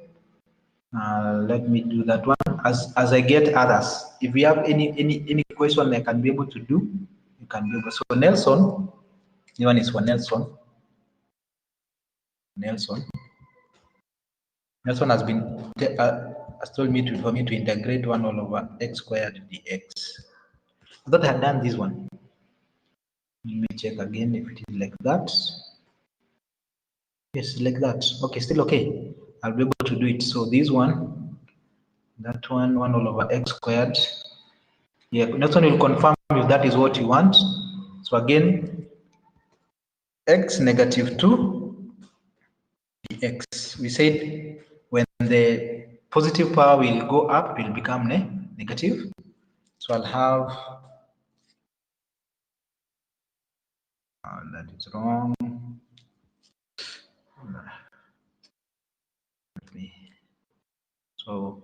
Let me do that one as I get others. If you have any question I can be able to do, you can be able. So Nelson, this one is for Nelson. Nelson. Nelson has told me for me to integrate 1 all over x squared dx. I thought I had done this one. Let me check again if it is like that. Yes, like that. Okay, still okay. I'll be able to do it. So this one, that one, 1 all over x squared. Yeah, next one will confirm if that is what you want. So again, x negative 2 dx. We said when the positive power will go up, it will become negative. So I'll have, that is wrong. So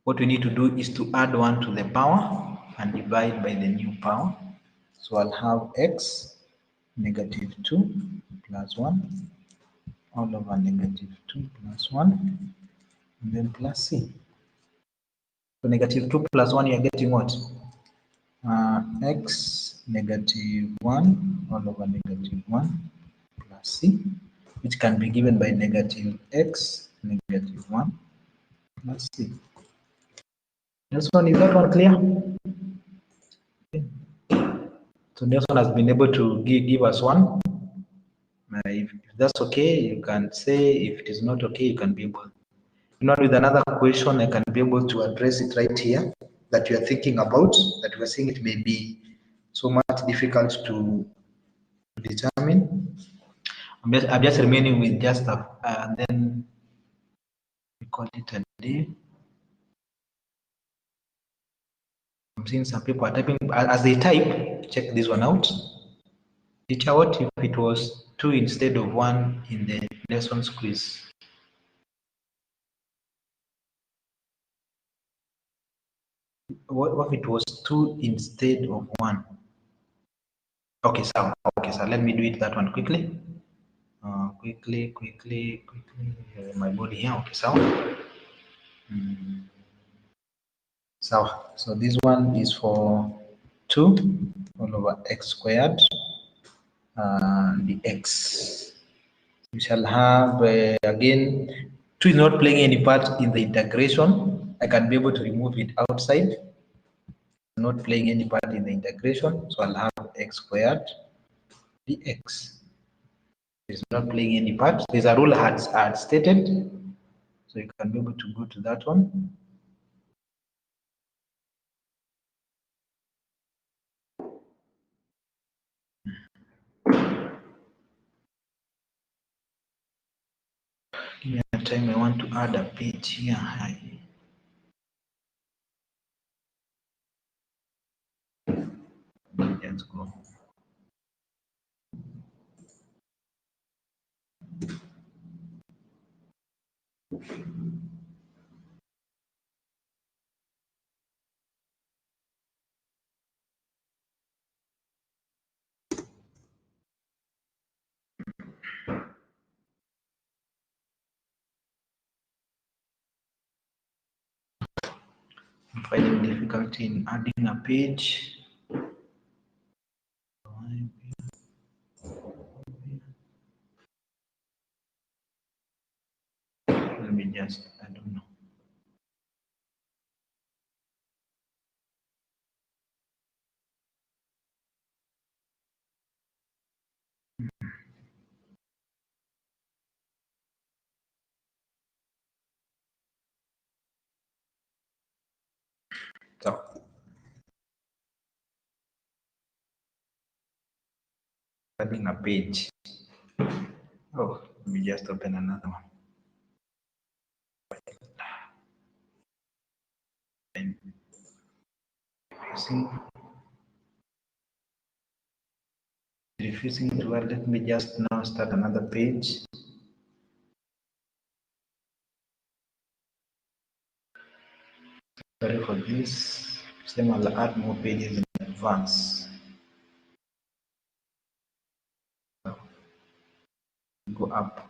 what we need to do is to add 1 to the power and divide by the new power. So I'll have x negative 2 plus 1 all over negative 2 plus 1 and then plus c. So negative 2 plus 1, you're getting what? X negative 1 all over negative 1 plus c, which can be given by negative x negative 1 plus c. This one, is that one clear? Okay. So this one has been able to give us one. If that's okay, you can say. If it is not okay, you can be able. Not with another question, I can be able to address it right here that you are thinking about, that you are saying it may be so much difficult to determine. I'm just remaining with just then we call it a day. I'm seeing some people are typing as they type. Check this one out. Teacher, what if it was 2 instead of 1 in the lessons quiz? What if it was 2 instead of 1? Okay, so let me do it that one quickly. Quickly. My body here. Okay, so. So this one is for 2 all over x squared dx. We shall have again 2 is not playing any part in the integration. I can be able to remove it outside. Not playing any part in the integration, so I'll have x squared dx. It's not playing any part. There's a rule I had stated, so you can be able to go to that one. Give me a time. I want to add a page here. Let's go. I'm finding difficulty in adding a page. Let me just, I don't know. So, adding a page. Oh, let me just open another one. And refusing to add, let me just now start another page. Sorry for this. Same, I'll add more pages in advance. Go up.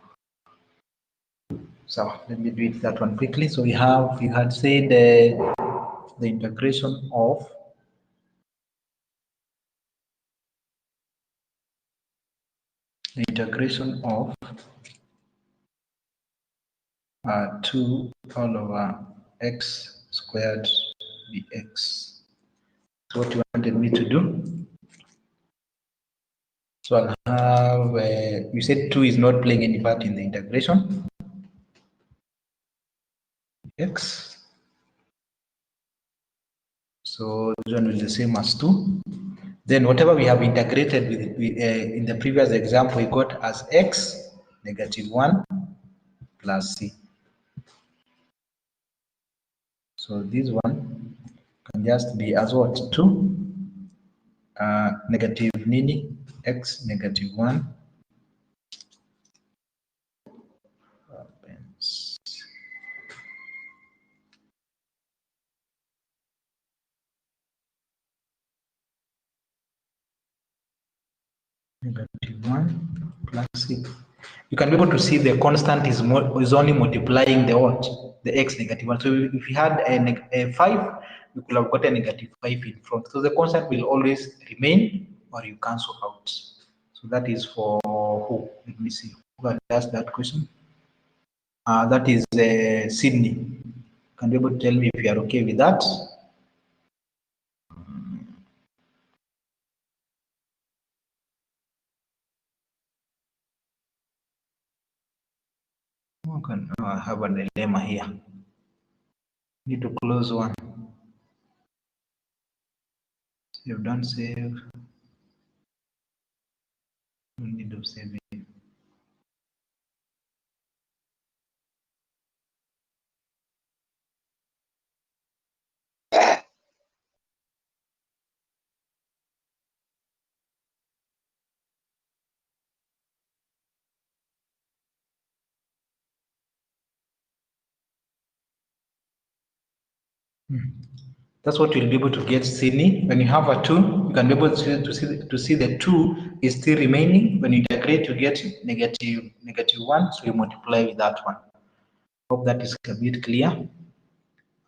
So let me do it that one quickly. So we had said the integration of 2 all over x squared dx. That's what you wanted me to do. So I'll have, you said 2 is not playing any part in the integration. X. So this one is the same as 2. Then whatever we have integrated with in the previous example, we got as x, -1 plus c. So this one can just be as what? 2, negative nini, x, -1. -1 plus c. You can be able to see the constant is only multiplying the what? The x -1. So if you had a 5, you could have got a -5 in front. So the constant will always remain or you cancel out. So that is for who? Let me see. Who had asked that question? That is Sydney. Can you be able to tell me if you are okay with that? I have a dilemma here. Need to close one. Save, don't save. No need of saving. That's what you'll be able to get, Sydney. When you have a 2, you can be able to see the 2 is still remaining. When you integrate, you get -1, so you multiply with that one. Hope that is a bit clear.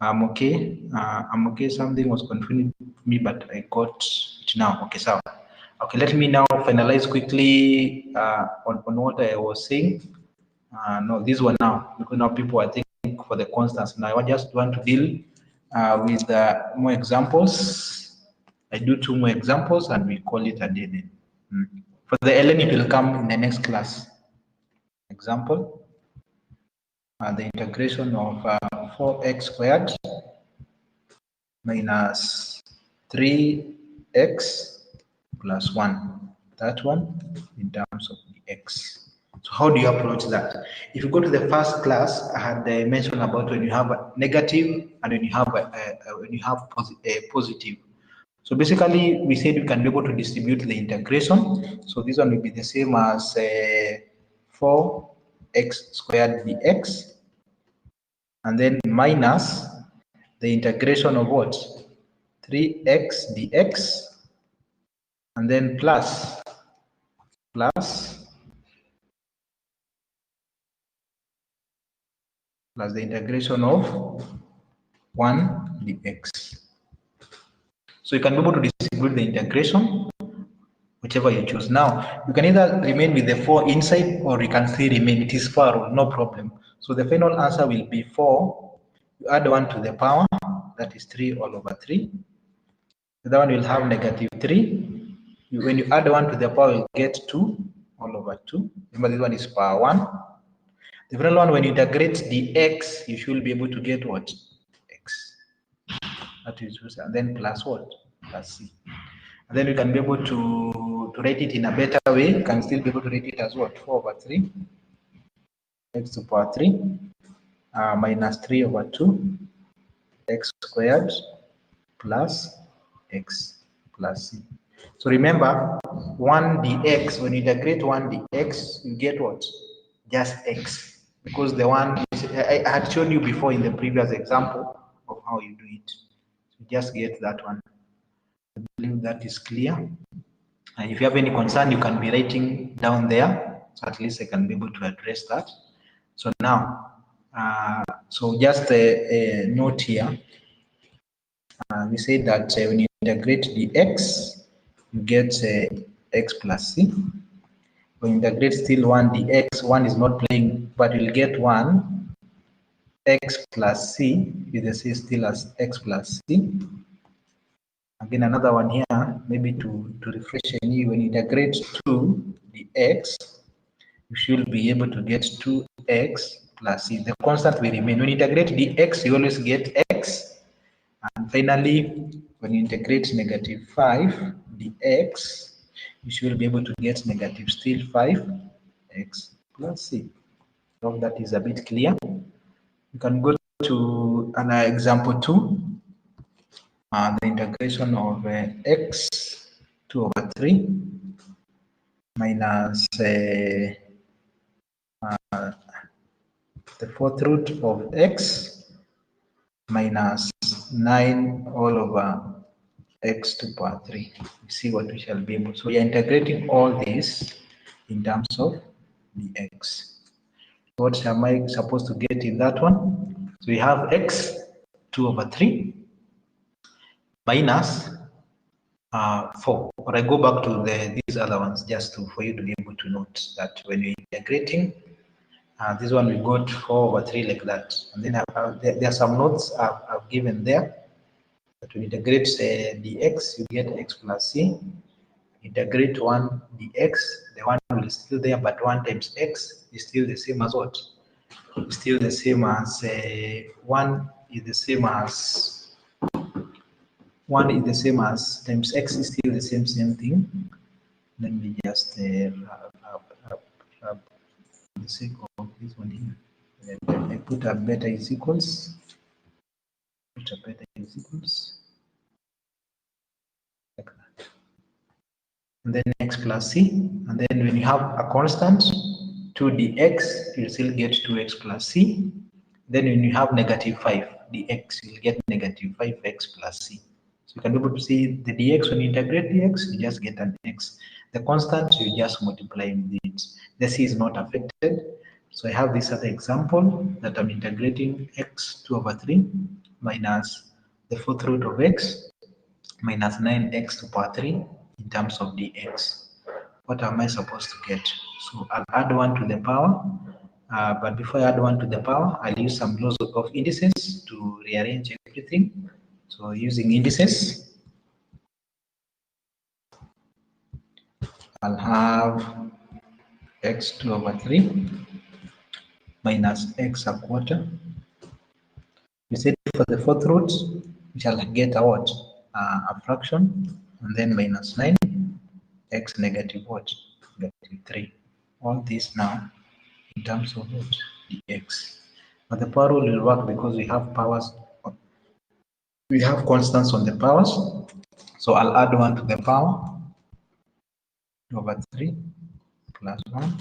I'm okay. I'm okay. Something was confusing me, but I got it now. Okay, so okay, let me now finalize quickly on what I was saying. No, this one now, because now people are thinking for the constants. Now I just want to deal with more examples. I do 2 more examples and we call it a day then. For the ln, it will come in the next class. Example, the integration of 4x squared minus 3x plus 1. That one in terms of the x. So how do you approach that? If you go to the first class, I had mentioned about when you have a negative and when you have a positive. So basically, we said we can be able to distribute the integration. So this one will be the same as 4x squared dx, and then minus the integration of what? 3x dx, and then plus the integration of 1 dx. So you can be able to distribute the integration, whichever you choose. Now, you can either remain with the 4 inside or you can still remain. It is far, no problem. So the final answer will be 4. You add 1 to the power, that is 3 all over 3. The other one will have -3. When you add 1 to the power, you get 2 all over 2. Remember, this one is power 1. The final one, when you integrate the x, you should be able to get what? X. That is, and then plus what? Plus c. And then we can be able to write it in a better way. You can still be able to write it as what? 4 over 3 x to power 3 minus 3 over 2 x squared plus x plus c. So remember, 1 dx, when you integrate 1 dx, you get what? Just x. Because the one, I had shown you before in the previous example of how you do it. So just get that one. I believe that is clear. And if you have any concern, you can be writing down there. So at least I can be able to address that. So now, so just a note here. We say that when you integrate the x, you get x plus c. When you integrate still 1 dx, 1 is not playing, but you'll get 1 x plus c is the same still as x plus c. Again, another one here, maybe to refresh you, when you integrate to the x, you should be able to get 2x plus c. The constant will remain. When you integrate the x, you always get x. And finally, when you integrate negative 5 dx, you should be able to get negative still 5x plus c. I hope that is a bit clear. You can go to an example 2, the integration of x 2 over 3 minus the fourth root of x minus 9 all over x to the power 3. We see what we shall be able. So we are integrating all this in terms of the x. What am I supposed to get in that one? So we have x 2 over 3 minus 4. But I go back to these other ones just for you to be able to note that when you're integrating, this one we got 4 over 3 like that. And then there are some notes I've given there. That when you integrate dx, you get x plus c. Integrate 1 dx, the 1 will still there, but 1 times x is still the same as what? Still the same as 1 is the same as 1 is the same as times x is still the same thing. Let me just for the sake of this one here, I put a beta is equals. Put a beta is equals like that. And then x plus c, and then when you have a constant 2 dx, you'll still get 2x plus c. Then when you have negative 5 dx, you'll get negative 5x plus c. So you can be able to see the dx. When you integrate dx, you just get an x. The constant, you just multiply with it. The c is not affected. So I have this other example that I'm integrating x 2 over 3 minus the fourth root of x minus 9x to the power 3 in terms of dx. What am I supposed to get? So I'll add 1 to the power. But before I add 1 to the power, I'll use some laws of indices to rearrange everything. So using indices, I'll have x 2 over 3 minus x a quarter. We said for the fourth root, we shall get a what? A fraction, and then minus 9, x negative what? Negative 3. All this now in terms of what? Dx. But the power rule will work because we have powers, we have constants on the powers. So I'll add 1 to the power 2 over 3 plus 1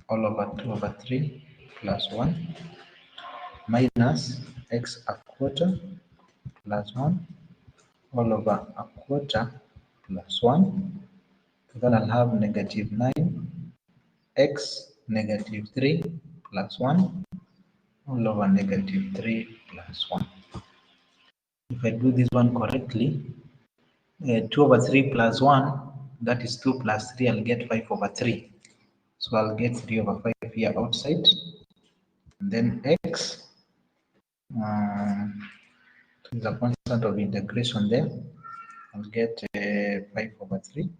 all over 2 over 3 plus 1 minus x a quarter plus 1 all over a quarter plus 1. Then I'll have negative 9 x negative 3 plus 1 all over negative 3 plus 1. If I do this one correctly, 2 over 3 plus 1, that is 2 plus 3, I'll get 5 over 3. So I'll get 3 over 5 here outside. And then x is a constant of integration there. I'll get 5 over 3.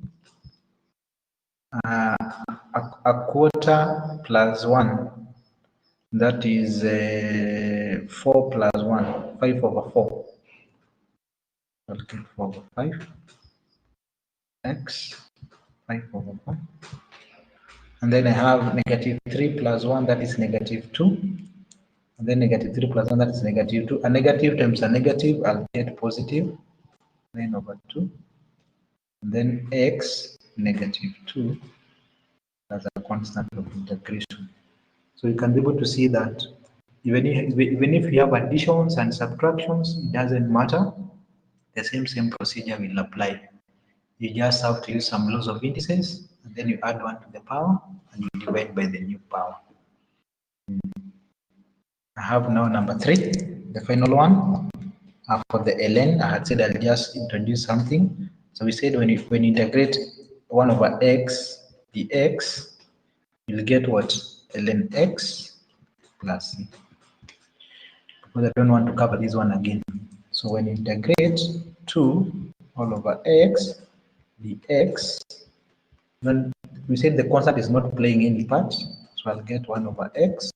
A quarter plus 1, that is 4 plus 1, 5 over 4. I'll get 4 over 5. X 5 over 4. And then I have negative 3 plus 1, that is negative 2. And then negative 3 plus 1, that is negative 2. A negative times a negative, I'll get positive 9 over 2. And then x negative 2 as a constant of integration. So you can be able to see that even if you have additions and subtractions, it doesn't matter. The same procedure will apply. You just have to use some laws of indices, and then you add 1 to the power, and you divide by the new power. I have now number 3, the final one. For the ln, I had said I'll just introduce something. So we said when you integrate 1 over x dx, you'll get what? Ln x plus c. because I don't want to cover this one again. So when you integrate 2 all over x dx, then we said the constant is not playing any part, so I'll get 1 over x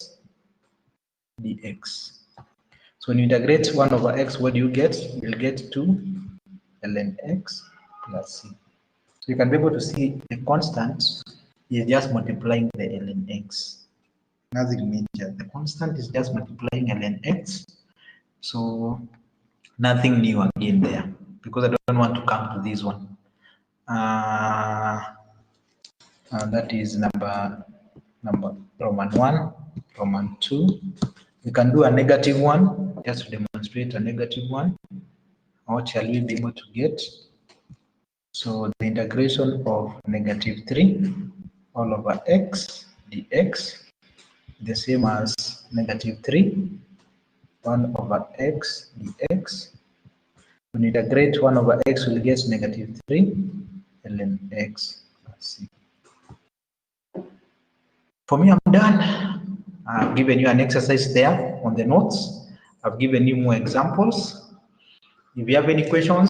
dx. So when you integrate 1 over x, what do you get? You'll get 2 ln x plus c. So you can be able to see the constant is just multiplying the ln x. Nothing major. The constant is just multiplying ln x. So nothing new again there, because I don't want to come to this one. That is number Roman 1, Roman 2. We can do a negative one, just to demonstrate a negative one. What shall we be able to get? So the integration of negative 3 all over x dx, the same as negative 3 1 over x dx. When you integrate 1 over x, we'll get negative 3 ln x plus c. For me, I'm done. I've given you an exercise there on the notes. I've given you more examples. If you have any questions,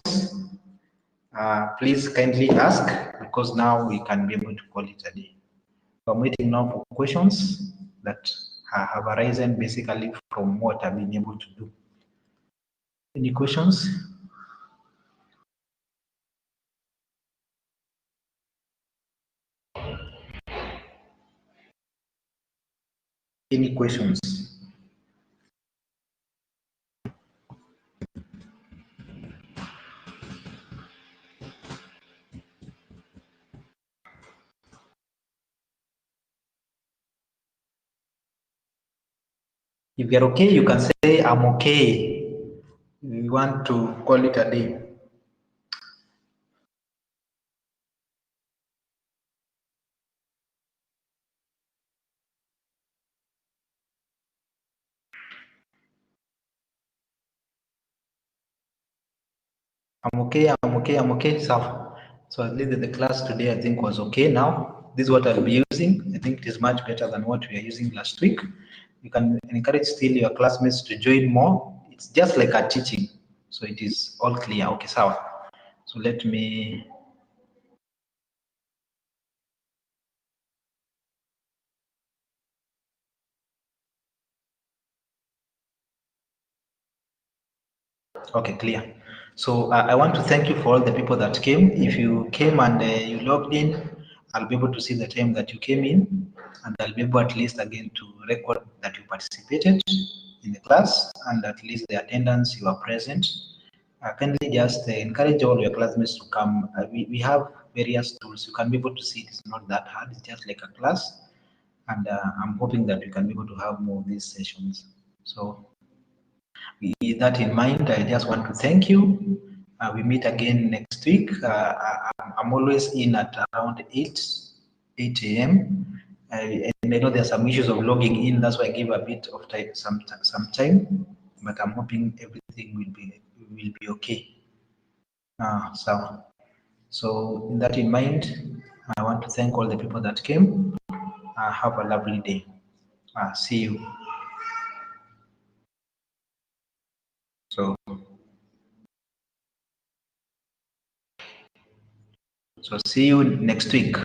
please kindly ask, because now we can be able to call it a day. So I'm waiting now for questions that have arisen basically from what I've been able to do. Any questions? Any questions? If you're okay, you can say, I'm okay. We want to call it a day. I'm okay, I'm okay, I'm okay. So at least the class today, I think, was okay now. This is what I'll be using. I think it is much better than what we were using last week. You can encourage still your classmates to join more. It's just like a teaching. So it is all clear. Okay, so let me. Okay, clear. So I want to thank you for all the people that came. If you came and you logged in, I'll be able to see the time that you came in, and I'll be able at least again to record that you participated in the class, and at least the attendance you are present. Kindly just encourage all your classmates to come. We have various tools. You can be able to see it's not that hard. It's just like a class, and I'm hoping that we can be able to have more of these sessions. So with that in mind, I just want to thank you. We meet again next week. I'm always in at around 8 a.m. And I know there are some issues of logging in. That's why I give a bit of time, some time. But I'm hoping everything will be okay. So in that in mind, I want to thank all the people that came. Have a lovely day. See you. So see you next week.